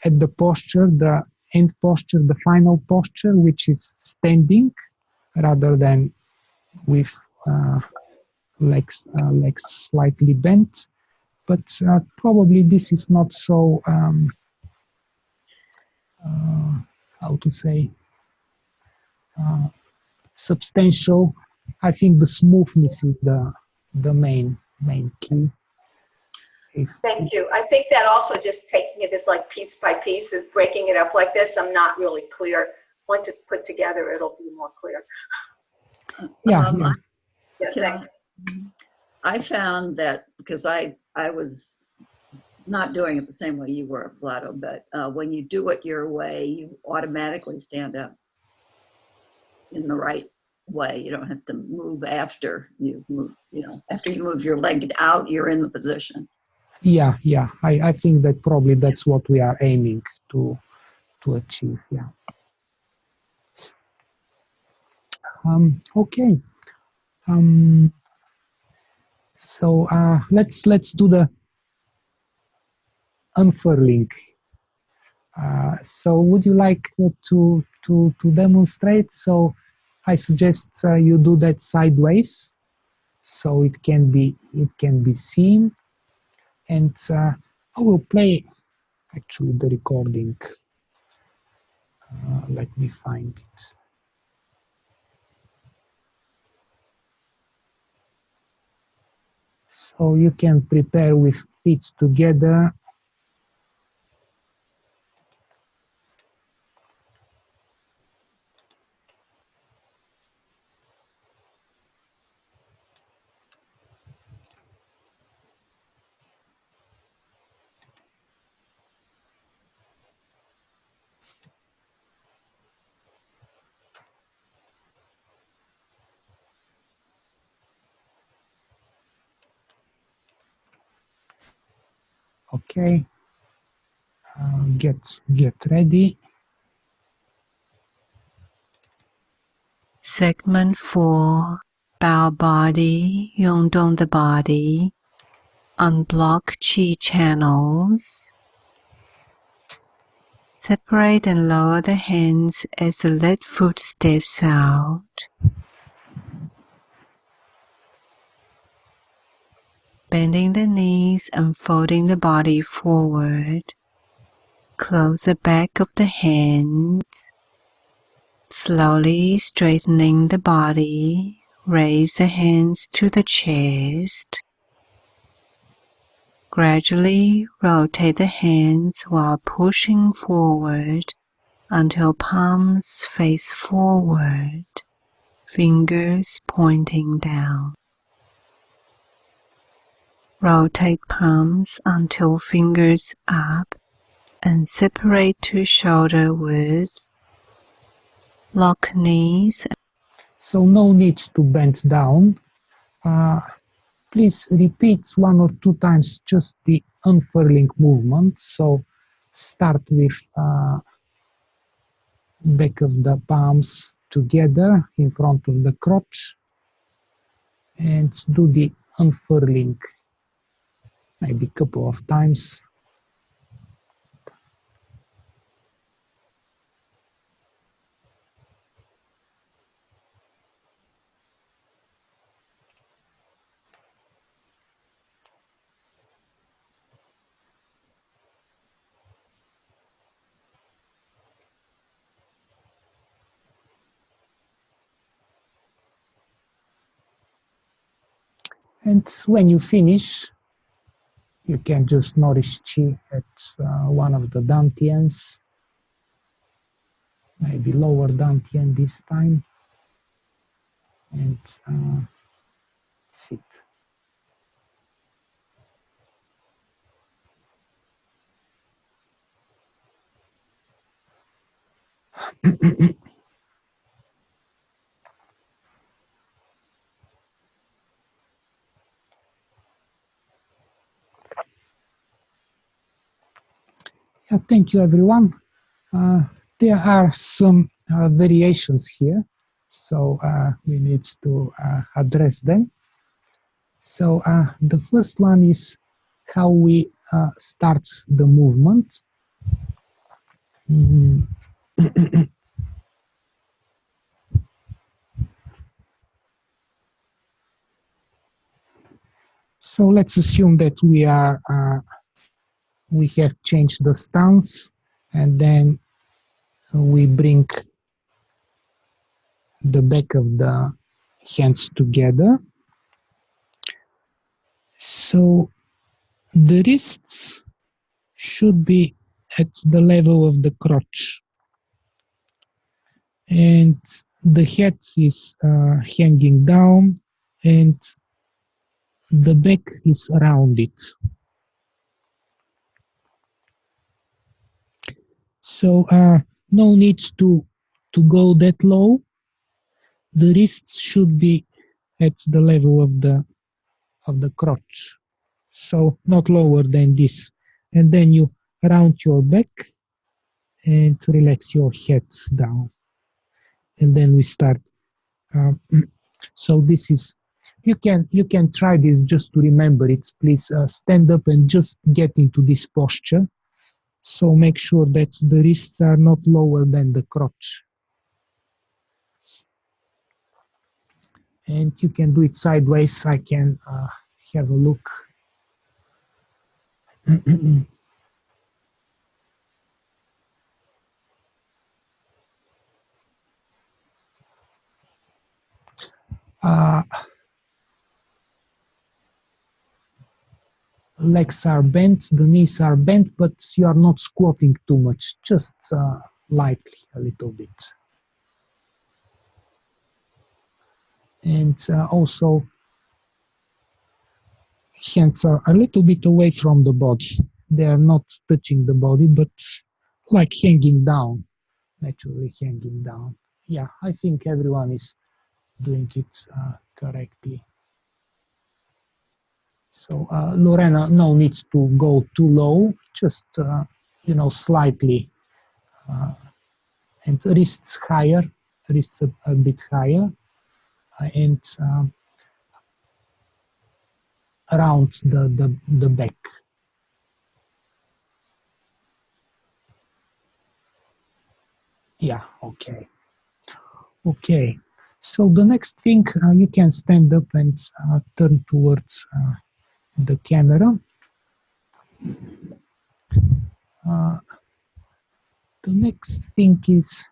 at the posture, the end posture, the final posture, which is standing, rather than with legs slightly bent. But probably this is not so, how to say, substantial. I think the smoothness is the main key. Thank you. I think that also just taking it as like piece by piece and breaking it up like this, I'm not really clear. Once it's put together, it'll be more clear. Yeah. Yeah, I found that because I was not doing it the same way you were, Vlado, but when you do it your way, you automatically stand up in the right way. You don't have to move after you move, after you move your leg out, you're in the position. Yeah. I think that probably that's what we are aiming to achieve. Yeah. Okay. So let's do the unfurling. So would you like to demonstrate? So I suggest you do that sideways, so it can be seen, and I will play actually the recording. Let me find it. So you can prepare with feet together. Okay. Get ready. Segment 4. 保 body, 用动的 body, unblock chi channels. Separate and lower the hands as the left foot steps out. Bending the knees and folding the body forward. Close the back of the hands. Slowly straightening the body, raise the hands to the chest. Gradually rotate the hands while pushing forward until palms face forward, fingers pointing down. Rotate palms until fingers up and separate to shoulder width. Lock knees. So no need to bend down. Please repeat 1 or 2 times just the unfurling movement. So start with back of the palms together in front of the crotch and do the unfurling maybe a couple of times. And when you finish, you can just nourish Qi at one of the dantians, maybe lower dantian this time, and sit. Yeah, thank you, everyone. There are some variations here, so we need to address them. So the first one is how we start the movement. So let's assume that we have changed the stance, and then we bring the back of the hands together. So the wrists should be at the level of the crotch, and the head is hanging down, and the back is rounded. So no need to go that low. The wrists should be at the level of the crotch, so not lower than this. And then you round your back and relax your head down. And then we start. So this is, you can try this just to remember it. Please stand up and just get into this posture. So make sure that the wrists are not lower than the crotch. And you can do it sideways. I can have a look. Legs are bent, the knees are bent, but you are not squatting too much, just lightly a little bit. And also, hands are a little bit away from the body. They are not touching the body, but like hanging down, naturally hanging down. Yeah, I think everyone is doing it correctly. So Lorena, no need to go too low, just slightly, and wrists higher, wrists a bit higher, and around the back. Yeah, okay. Okay, so the next thing, you can stand up and turn towards the camera. The next thing is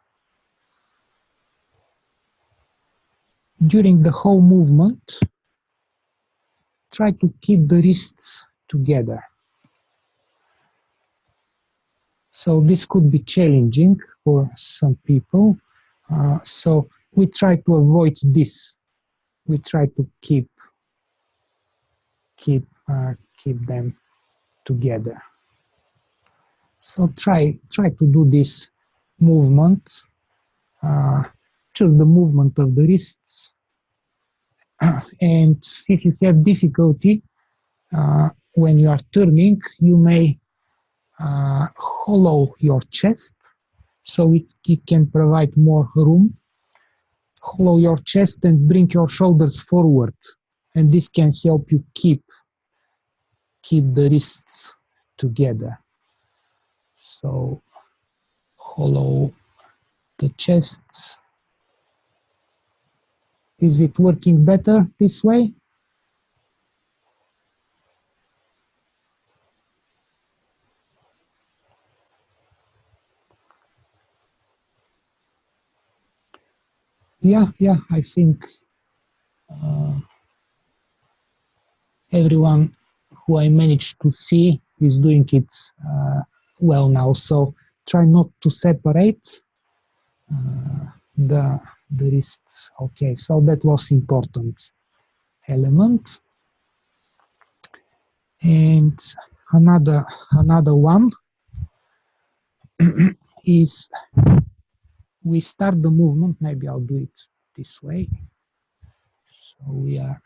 during the whole movement, try to keep the wrists together. So this could be challenging for some people. So we try to avoid this. We try to keep them together. So try to do this movement, just the movement of the wrists. And if you have difficulty when you are turning, you may hollow your chest, so it can provide more room. Hollow your chest and bring your shoulders forward, and this can help you keep the wrists together. So hollow the chest. Is it working better this way? Yeah, I think everyone who I managed to see is doing it well now. So try not to separate the wrists. Okay, so that was important element. And another one is we start the movement. Maybe I'll do it this way. So we are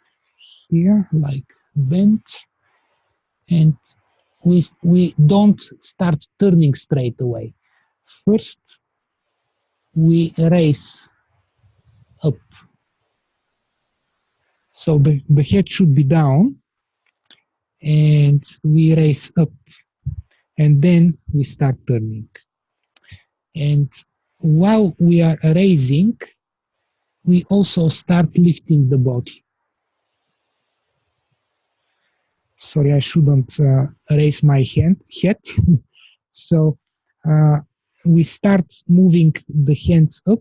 here, like bent, and we don't start turning straight away. First, we raise up. So the head should be down, and we raise up, and then we start turning. And while we are raising, we also start lifting the body. Sorry, I shouldn't raise my head. So we start moving the hands up,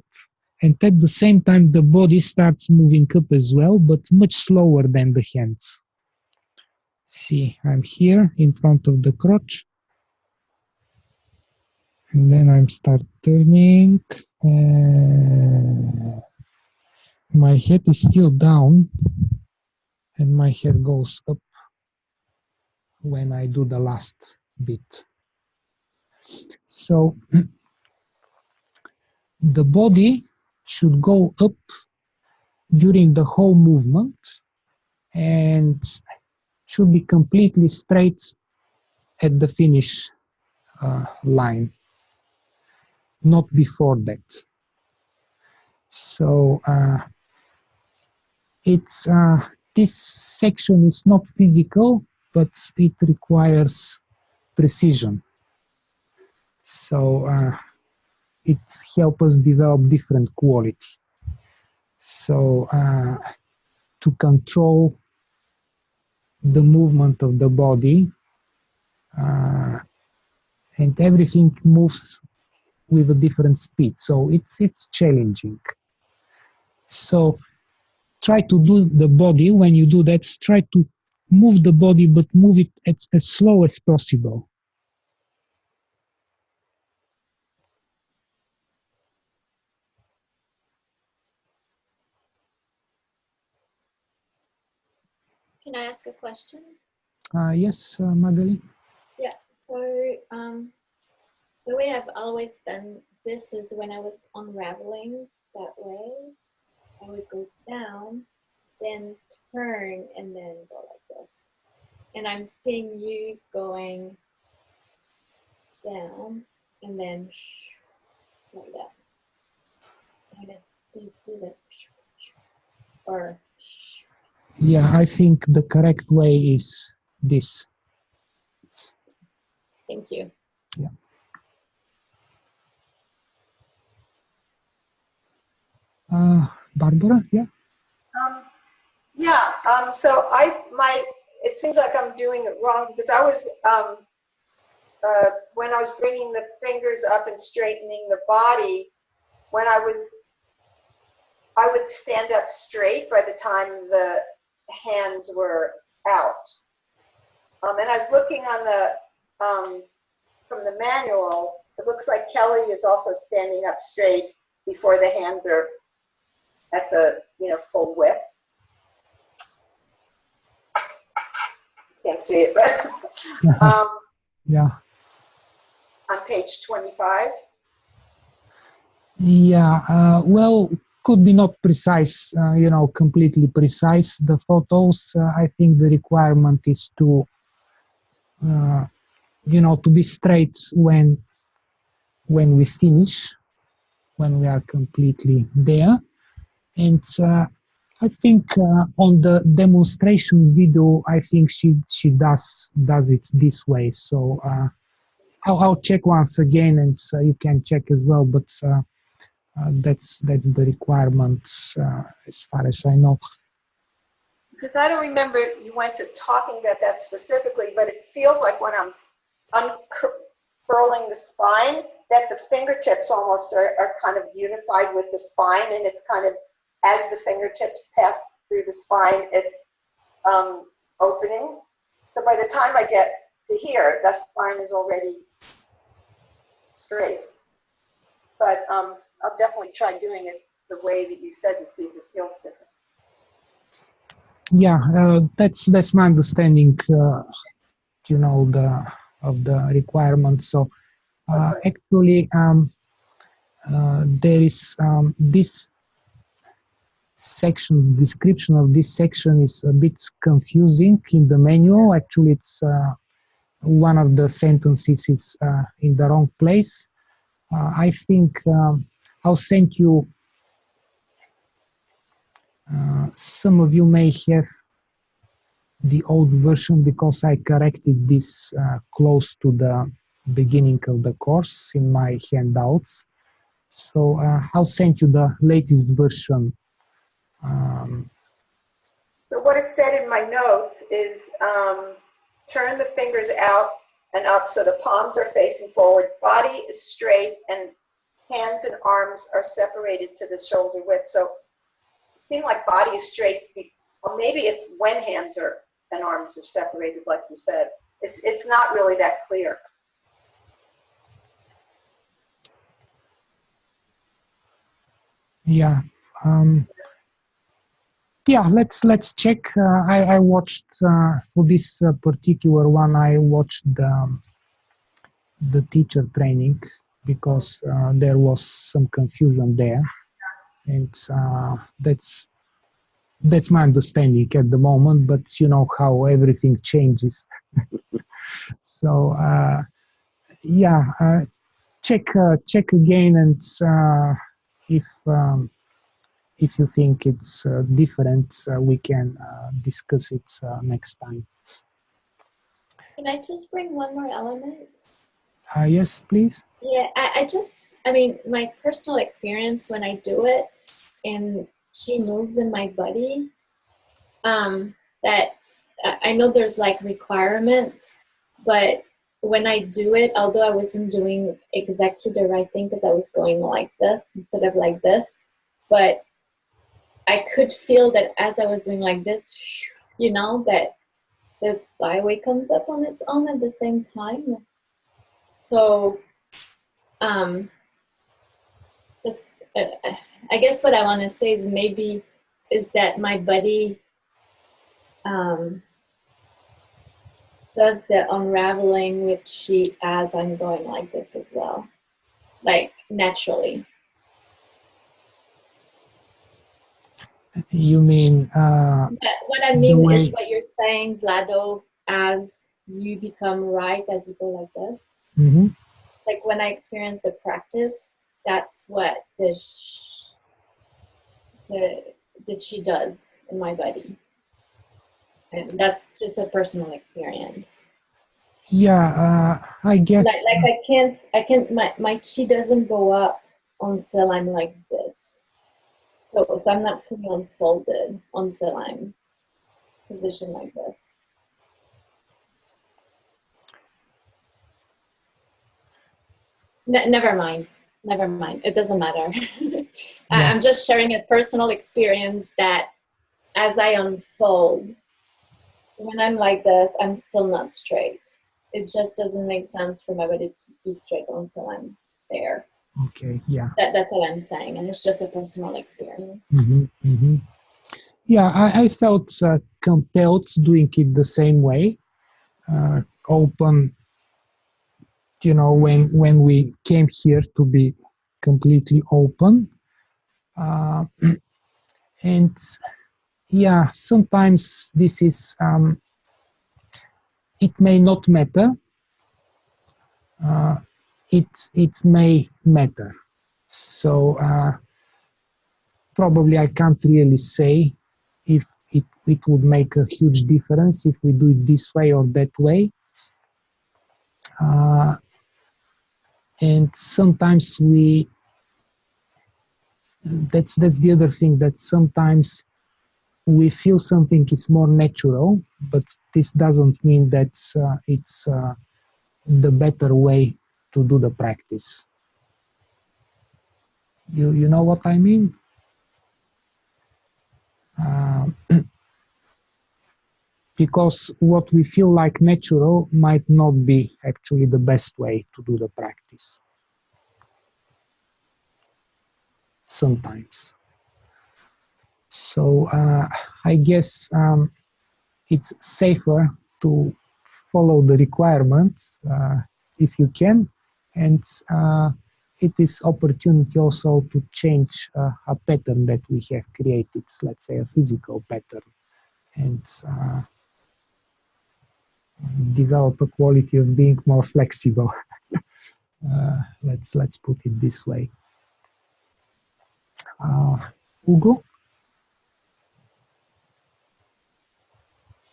and at the same time the body starts moving up as well, but much slower than the hands. See, I'm here in front of the crotch, and then I'm start turning. My head is still down, and my head goes up when I do the last bit. So the body should go up during the whole movement and should be completely straight at the finish line, not before that. So it's this section is not physical, but it requires precision. So it helps us develop different quality. So to control the movement of the body, and everything moves with a different speed. So it's challenging. So try to do the body. When you do that, try to move the body, but move it as slow as possible. Can I ask a question? Yes, Magali? Yeah, so the way I've always done this is when I was unraveling that way, I would go down, then turn, and then go like this. And I'm seeing you going down, and then like that. And it's, do you see that? Or yeah, I think the correct way is this. Thank you. Yeah. Barbara, yeah? So it seems like I'm doing it wrong because I was, when I was bringing the fingers up and straightening the body, when I was I would stand up straight by the time the hands were out. And I was looking on the from the manual. It looks like Kelly is also standing up straight before the hands are at the full width. Can't see it, but Yeah. on page 25. Yeah. Well, could be not precise, completely precise. The photos, I think the requirement is to, to be straight when we finish, when we are completely there. And I think on the demonstration video, I think she does it this way. So I'll check once again, and you can check as well. But that's the requirement as far as I know. Because I don't remember you went to talking about that specifically, but it feels like when I'm uncurling the spine, that the fingertips almost are kind of unified with the spine, and it's kind of, as the fingertips pass through the spine, it's opening. So by the time I get to here, the spine is already straight. But I'll definitely try doing it the way that you said and see if it feels different. Yeah, that's my understanding. Of the requirements. So actually, there is this section. Description of this section is a bit confusing in the manual. Actually, it's one of the sentences is in the wrong place. I think I'll send you. Some of you may have the old version because I corrected this close to the beginning of the course in my handouts. So I'll send you the latest version. So what it said in my notes is turn the fingers out and up so the palms are facing forward, body is straight, and hands and arms are separated to the shoulder width. So it seemed like body is straight, or maybe it's when hands are and arms are separated, like you said. It's not really that clear. Yeah. Yeah, let's check. I watched for this particular one. I watched the teacher training because there was some confusion there, and that's my understanding at the moment. But you know how everything changes. So yeah, check again, and if you think it's different, we can discuss it next time. Can I just bring one more element? Yes, please. Yeah, I mean, my personal experience when I do it and she moves in my body, that I know there's like requirements, but when I do it, although I wasn't doing exactly the right thing because I was going like this instead of like this, but I could feel that as I was doing like this, that the thigh comes up on its own at the same time. So, this, I guess what I want to say is maybe is that my body does the unraveling with chi as I'm going like this as well, like naturally. You mean what I mean is what you're saying, Vlado, as you become right as you go like this. Mm-hmm. Like when I experience the practice, that's what the chi does in my body. And that's just a personal experience. Yeah, I guess. Like I can't. My chi doesn't go up until I'm like this. So I'm not fully unfolded until I'm positioned like this. Never mind. It doesn't matter. Yeah. I'm just sharing a personal experience that as I unfold, when I'm like this, I'm still not straight. It just doesn't make sense for my body to be straight until I'm there. Okay, yeah. That's what I'm saying, and it's just a personal experience. Yeah, I felt compelled doing it the same way, open, you know, when we came here to be completely open. And yeah, sometimes this is, it may not matter, it may matter. So probably I can't really say if it would make a huge difference if we do it this way or that way. And sometimes that's the other thing, that sometimes we feel something is more natural, but this doesn't mean that it's the better way to do the practice. You know what I mean? Because what we feel like natural might not be actually the best way to do the practice. Sometimes. So I guess it's safer to follow the requirements if you can, and it is opportunity also to change a pattern that we have created, let's say a physical pattern, and develop a quality of being more flexible. Let's put it this way. Ugo?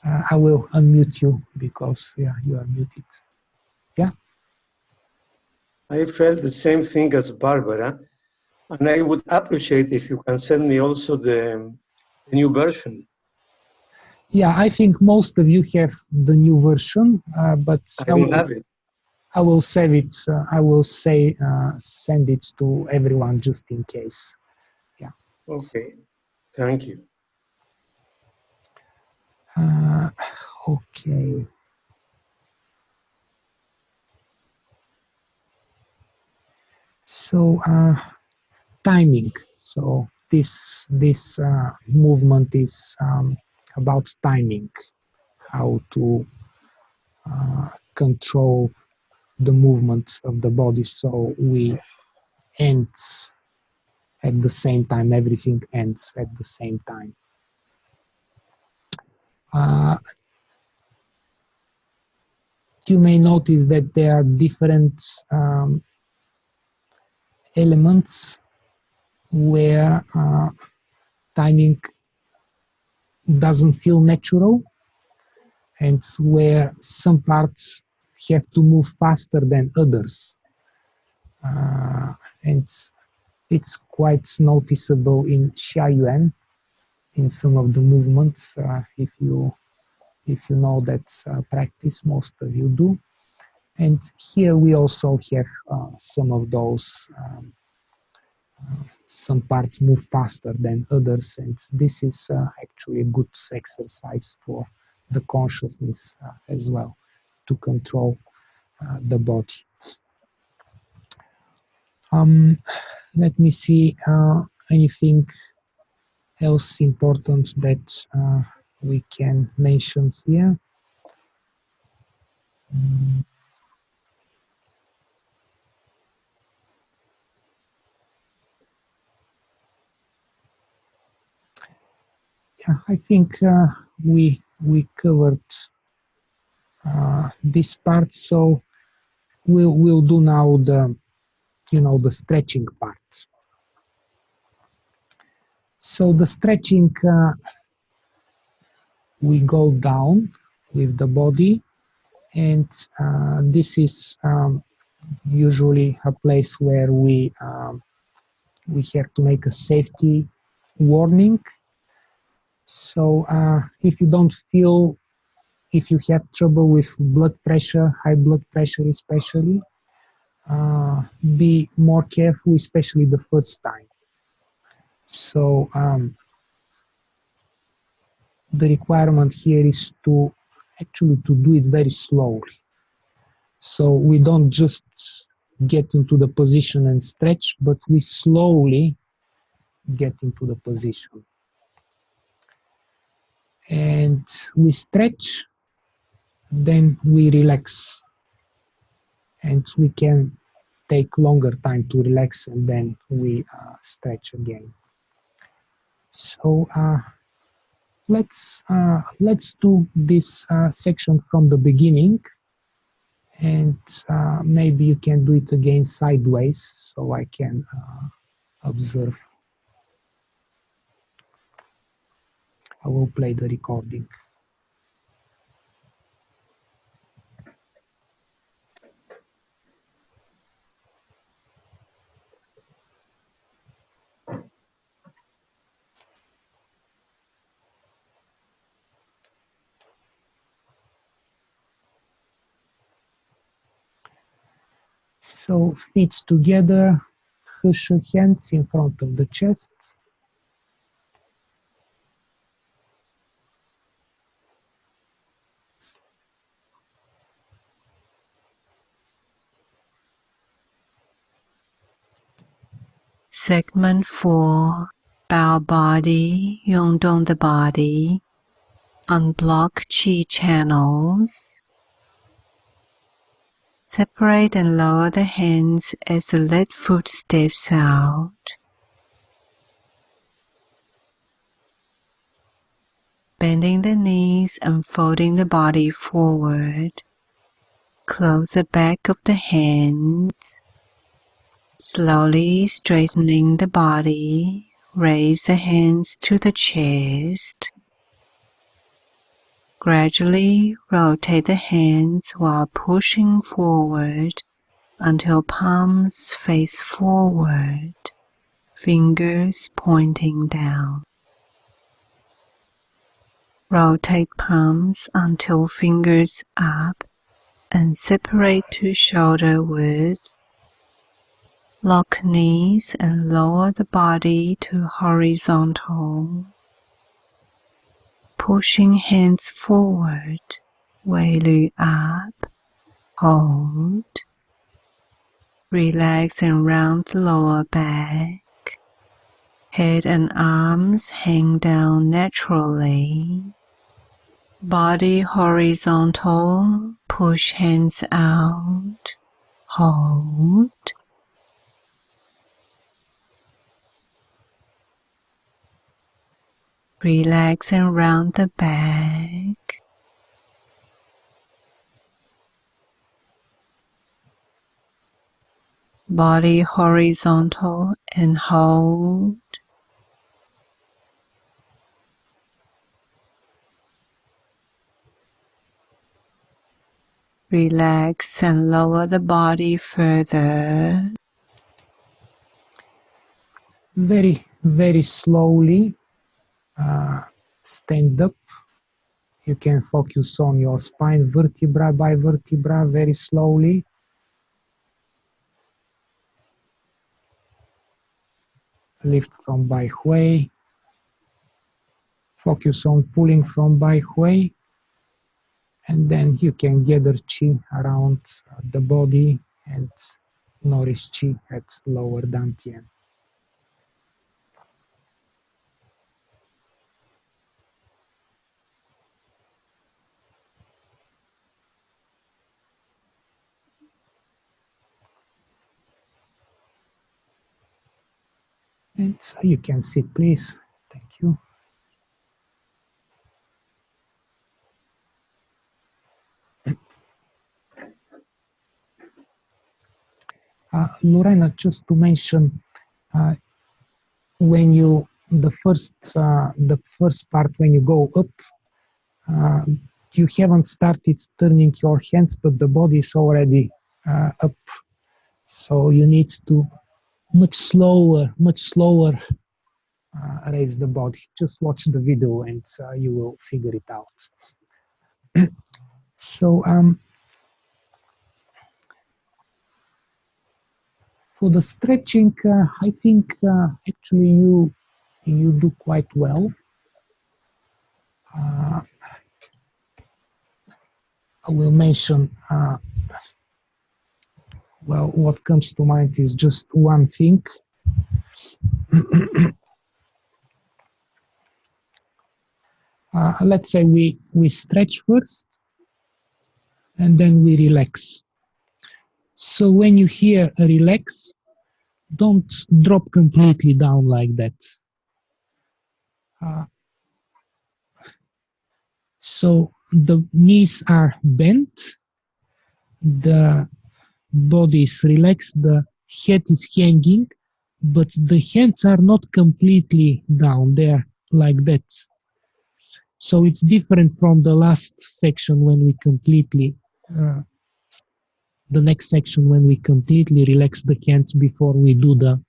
I will unmute you because yeah, you are muted. Yeah. I felt the same thing as Barbara, and I would appreciate if you can send me also the new version. Yeah, I think most of you have the new version, but I don't have it. I will save it. I will send it to everyone just in case. Yeah. Okay. Thank you. Okay. So timing. So this movement is about timing, how to control the movements of the body so we end at the same time, everything ends at the same time. You may notice that there are different elements where timing doesn't feel natural, and where some parts have to move faster than others. And it's quite noticeable in Yuan, in some of the movements. If you know that practice, most of you do. And here we also have some of those. Some parts move faster than others, and this is actually a good exercise for the consciousness as well, to control the body. Let me see anything else important that we can mention here. Yeah, I think we covered this part, so we'll do now the the stretching part. So the stretching, we go down with the body, and this is usually a place where we have to make a safety warning. So if you don't feel, if you have trouble with blood pressure, high blood pressure especially, be more careful, especially the first time. So the requirement here is to actually to do it very slowly. So we don't just get into the position and stretch, but we slowly get into the position. And we stretch, then we relax. And we can take longer time to relax, and then we stretch again. So let's do this section from the beginning, and maybe you can do it again sideways so I can observe. I will play the recording. So feet together, hands in front of the chest. Segment 4. 抱 body, 用动的 body, unblock qi channels. Separate and lower the hands as the left foot steps out. Bending the knees and folding the body forward. Close the back of the hands. Slowly straightening the body. Raise the hands to the chest. Gradually rotate the hands while pushing forward until palms face forward, fingers pointing down. Rotate palms until fingers up and separate to shoulder width. Lock knees and lower the body to horizontal. Pushing hands forward, 尾闾 up, hold. Relax and round the lower back. Head and arms hang down naturally. Body horizontal, push hands out, hold. Relax and round the back. Body horizontal and hold. Relax and lower the body further. Very, very slowly stand up. You can focus on your spine vertebra by vertebra very slowly. Lift from Bai Hui. Focus on pulling from Bai Hui. And then you can gather Qi around the body and nourish Qi at lower Dantian. And so you can sit, please. Thank you. Lorena, just to mention, when you the first part when you go up, you haven't started turning your hands, but the body is already up. So you need to much slower raise the body. Just watch the video and you will figure it out. So for the stretching, I think actually you you do quite well. I will mention, well, what comes to mind is just one thing. Let's say we stretch first and then we relax. So when you hear a relax, don't drop completely down like that. So the knees are bent, the body is relaxed, the head is hanging, but the hands are not completely down, they are like that. So it's different from the last section when we completely, the next section when we completely relax the hands before we do the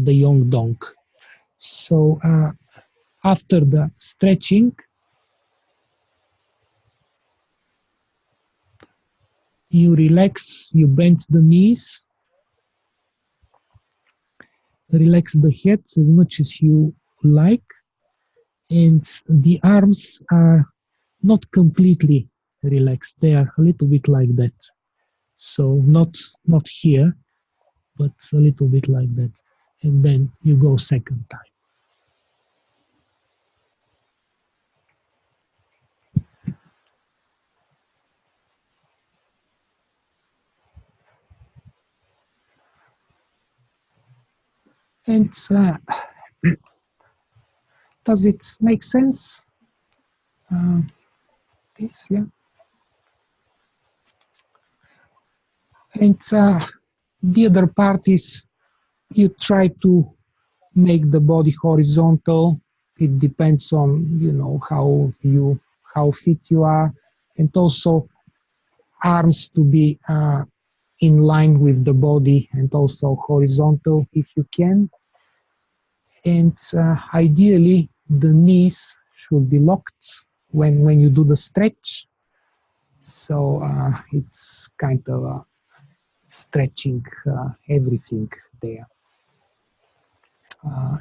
Yong Dong. So after the stretching, you relax, you bend the knees, relax the head as much as you like, and the arms are not completely relaxed, they are a little bit like that. So not here, but a little bit like that. And then you go second time. And does it make sense? This, yeah. And the other part is you try to make the body horizontal. It depends on, you know, how fit you are, and also arms to be in line with the body and also horizontal if you can. And ideally, the knees should be locked when you do the stretch. So it's kind of stretching everything there.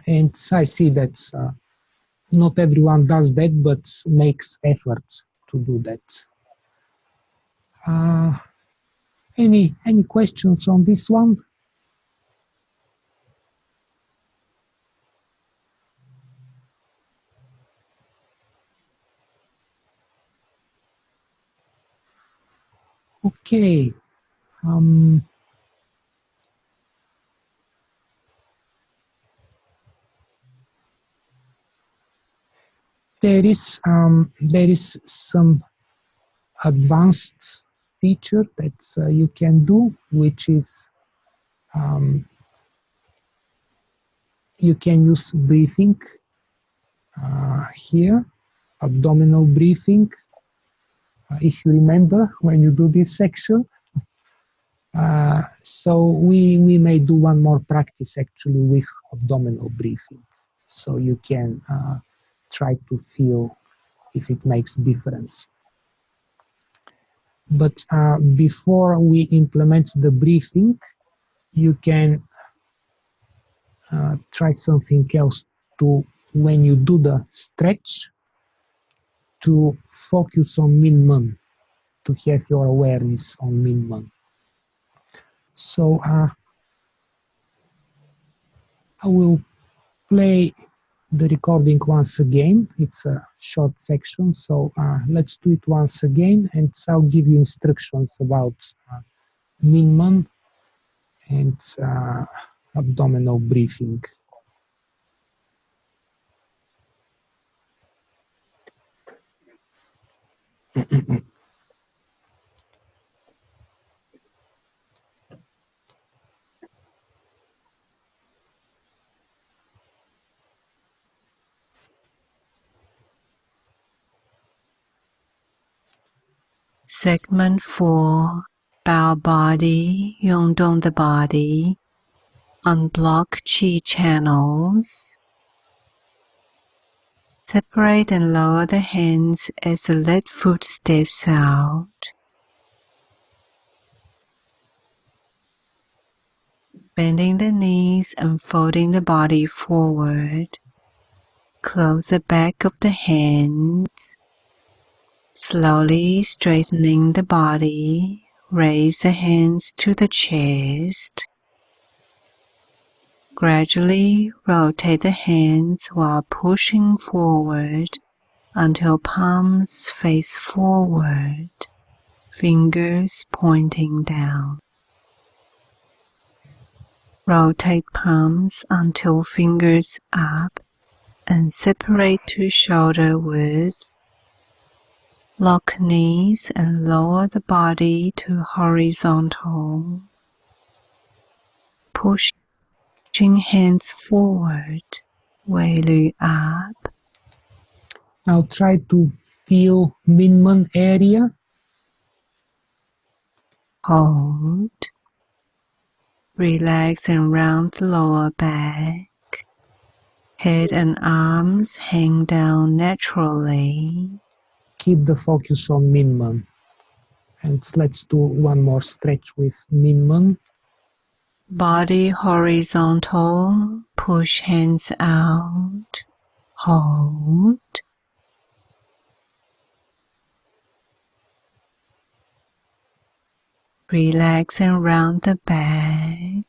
And I see that not everyone does that, but makes effort to do that. Any questions on this one? Okay. There is some advanced feature that you can do, which is you can use breathing here, abdominal breathing. If you remember when you do this section. So we may do one more practice actually with abdominal breathing. So you can try to feel if it makes difference. But before we implement the breathing, you can try something else to, when you do the stretch, to focus on Min Men, to have your awareness on Min Men. So I will play the recording once again. It's a short section, so let's do it once again, and I'll give you instructions about Min Men and abdominal breathing. Segment 4. Bow body, Yong Dong the body. Unblock chi channels. Separate and lower the hands as the left foot steps out. Bending the knees and folding the body forward. Close the back of the hands. Slowly straightening the body. Raise the hands to the chest. Gradually rotate the hands while pushing forward until palms face forward, fingers pointing down. Rotate palms until fingers up and separate to shoulder width. Lock knees and lower the body to horizontal. Pushing hands forward, 尾闾 up. Now try to feel Minman area. Hold. Relax and round the lower back. Head and arms hang down naturally. Keep the focus on Minman. And let's do one more stretch with Minman. Body horizontal. Push hands out. Hold. Relax and round the back.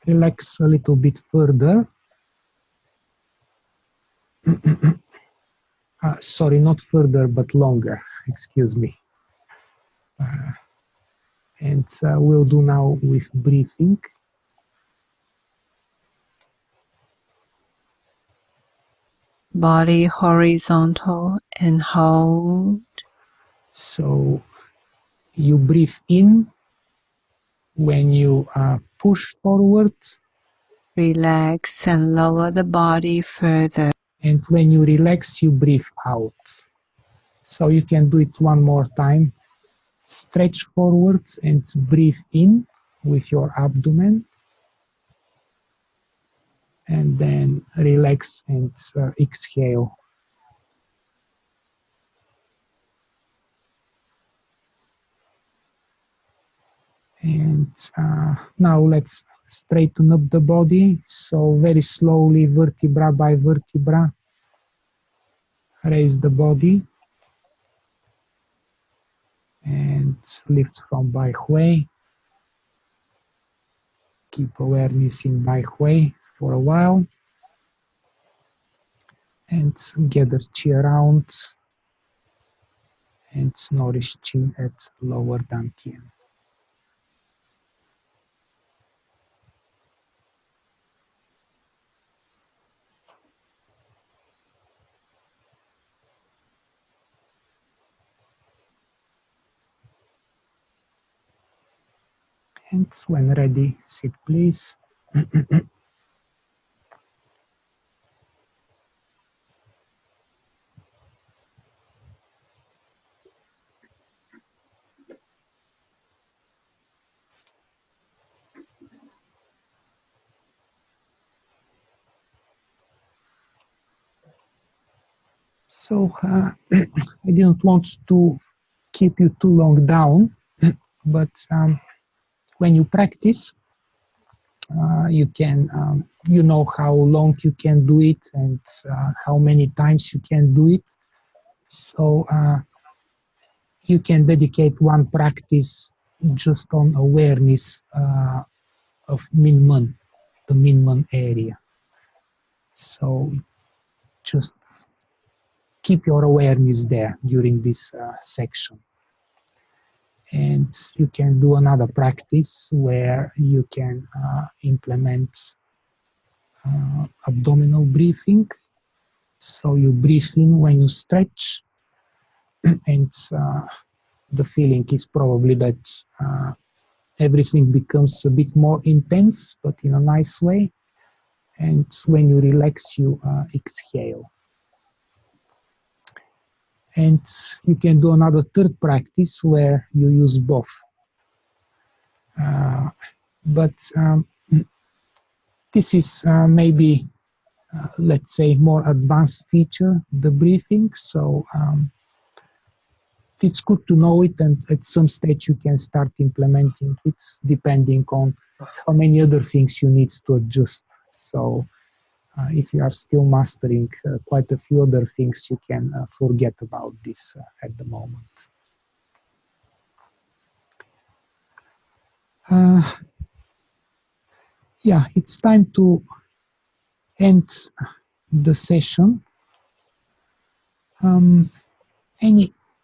Relax a little bit further. Sorry, not further, but longer. Excuse me. And we'll do now with breathing. Body horizontal and hold. So you breathe in when you push forward. Relax and lower the body further. And when you relax, you breathe out. So you can do it one more time. Stretch forward and breathe in with your abdomen. And then relax and exhale. And now let's straighten up the body. So very slowly, vertebra by vertebra, raise the body and lift from Bai Hui. Keep awareness in Bai Hui for a while. And gather chi around and nourish chi at lower dantian. And when ready, sit please. So I didn't want to keep you too long down, but when you practice, you can, you know how long you can do it and how many times you can do it. So you can dedicate one practice just on awareness of Minman, the Minman area. So just keep your awareness there during this section. And you can do another practice where you can implement abdominal breathing. So you breathe in when you stretch, and the feeling is probably that everything becomes a bit more intense, but in a nice way. And when you relax, you exhale. And you can do another third practice where you use both. But this is maybe, let's say, more advanced feature, the breathing. So it's good to know it, and at some stage you can start implementing it, depending on how many other things you need to adjust. So if you are still mastering quite a few other things, you can forget about this at the moment. Yeah, it's time to end the session.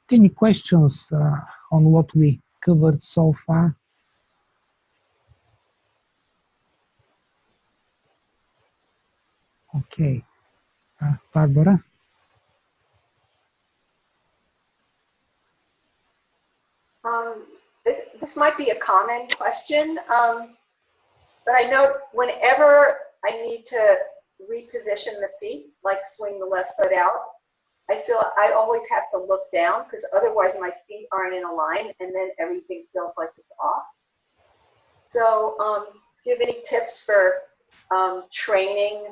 Any questions on what we covered so far? Okay, Barbara? This might be a common question, but I know whenever I need to reposition the feet, like swing the left foot out, I feel I always have to look down because otherwise my feet aren't in a line and then everything feels like it's off. So do you have any tips for training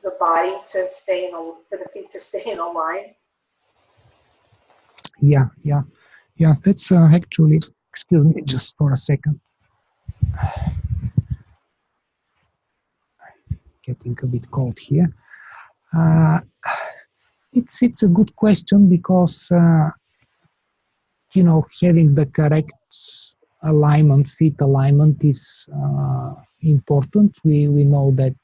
the body to stay for the feet to stay in a line? Yeah. That's actually, excuse me, just for a second. Getting a bit cold here. It's a good question because having the correct alignment, feet alignment is important. We know that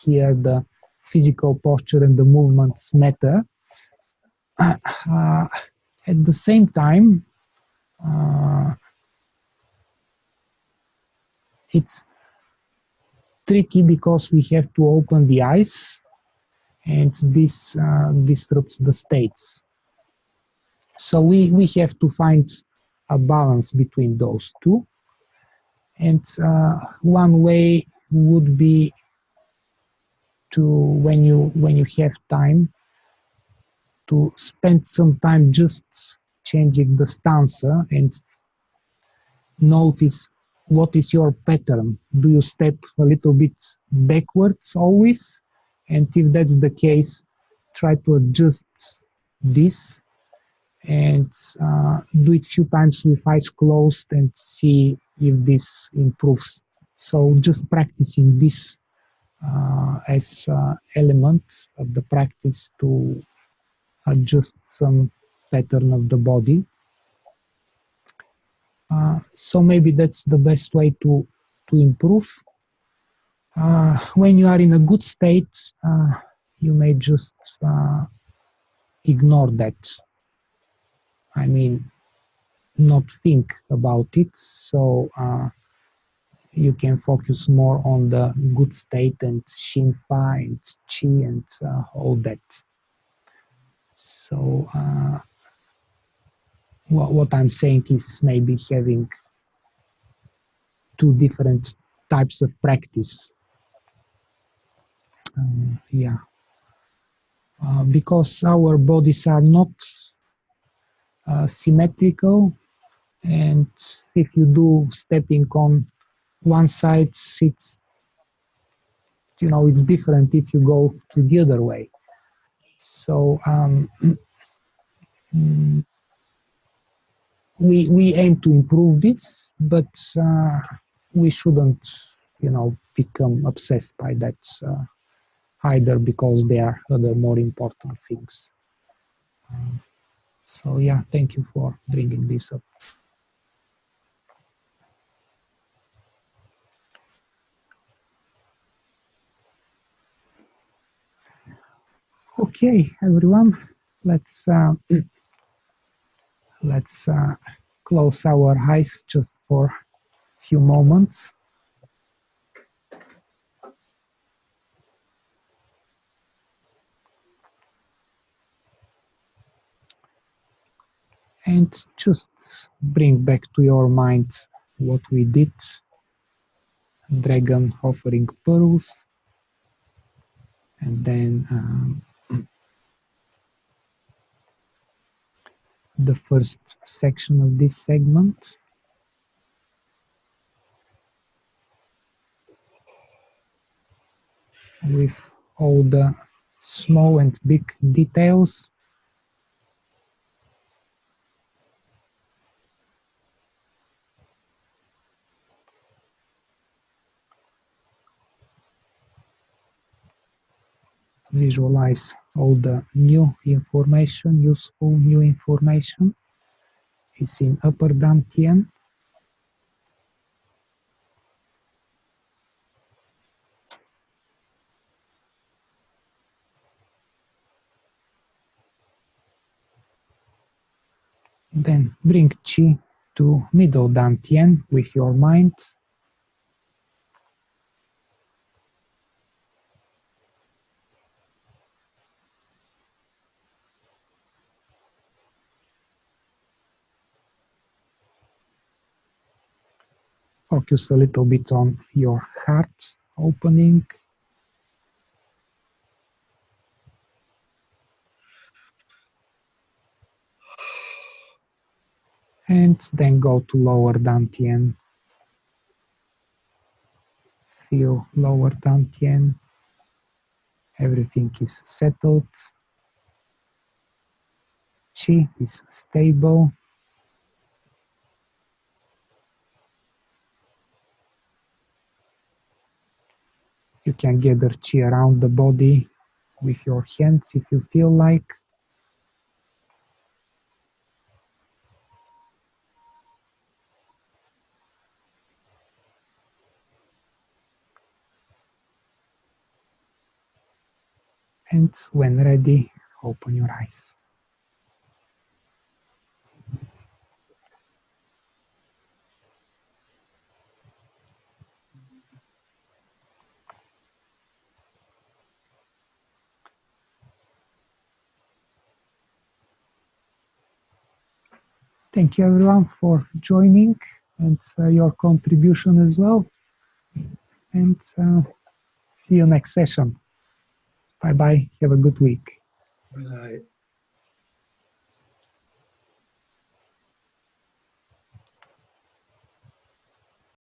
here the physical posture and the movements matter. At the same time, it's tricky because we have to open the eyes, and this disrupts the states. So we have to find a balance between those two. And one way would be to, when you have time, to spend some time just changing the stance and notice what is your pattern. Do you step a little bit backwards always? And if that's the case, try to adjust this and do it a few times with eyes closed and see if this improves. So just practicing this as element of the practice to adjust some pattern of the body. So maybe that's the best way to improve. When you are in a good state, you may just ignore that. I mean, not think about it. So you can focus more on the good state and Shinpa and Chi and all that. So what I'm saying is maybe having two different types of practice. Because our bodies are not symmetrical, and if you do stepping on one side, it's it's different if you go to the other way. So we aim to improve this, but we shouldn't become obsessed by that either, because there are other more important things. So yeah, thank you for bringing this up. Okay, everyone, let's close our eyes just for a few moments. And just bring back to your mind what we did. Dragon offering pearls, and then the first section of this segment. With all the small and big details. Visualize all the new information, useful new information is in upper dantian. Then bring Qi to middle dantian with your mind. Focus a little bit on your heart opening. And then go to lower dantian. Feel lower dantian. Everything is settled. Qi is stable. You can gather Qi around the body with your hands if you feel like. And when ready, open your eyes. Thank you everyone for joining and your contribution as well. And see you next session. Bye bye. Have a good week. Bye.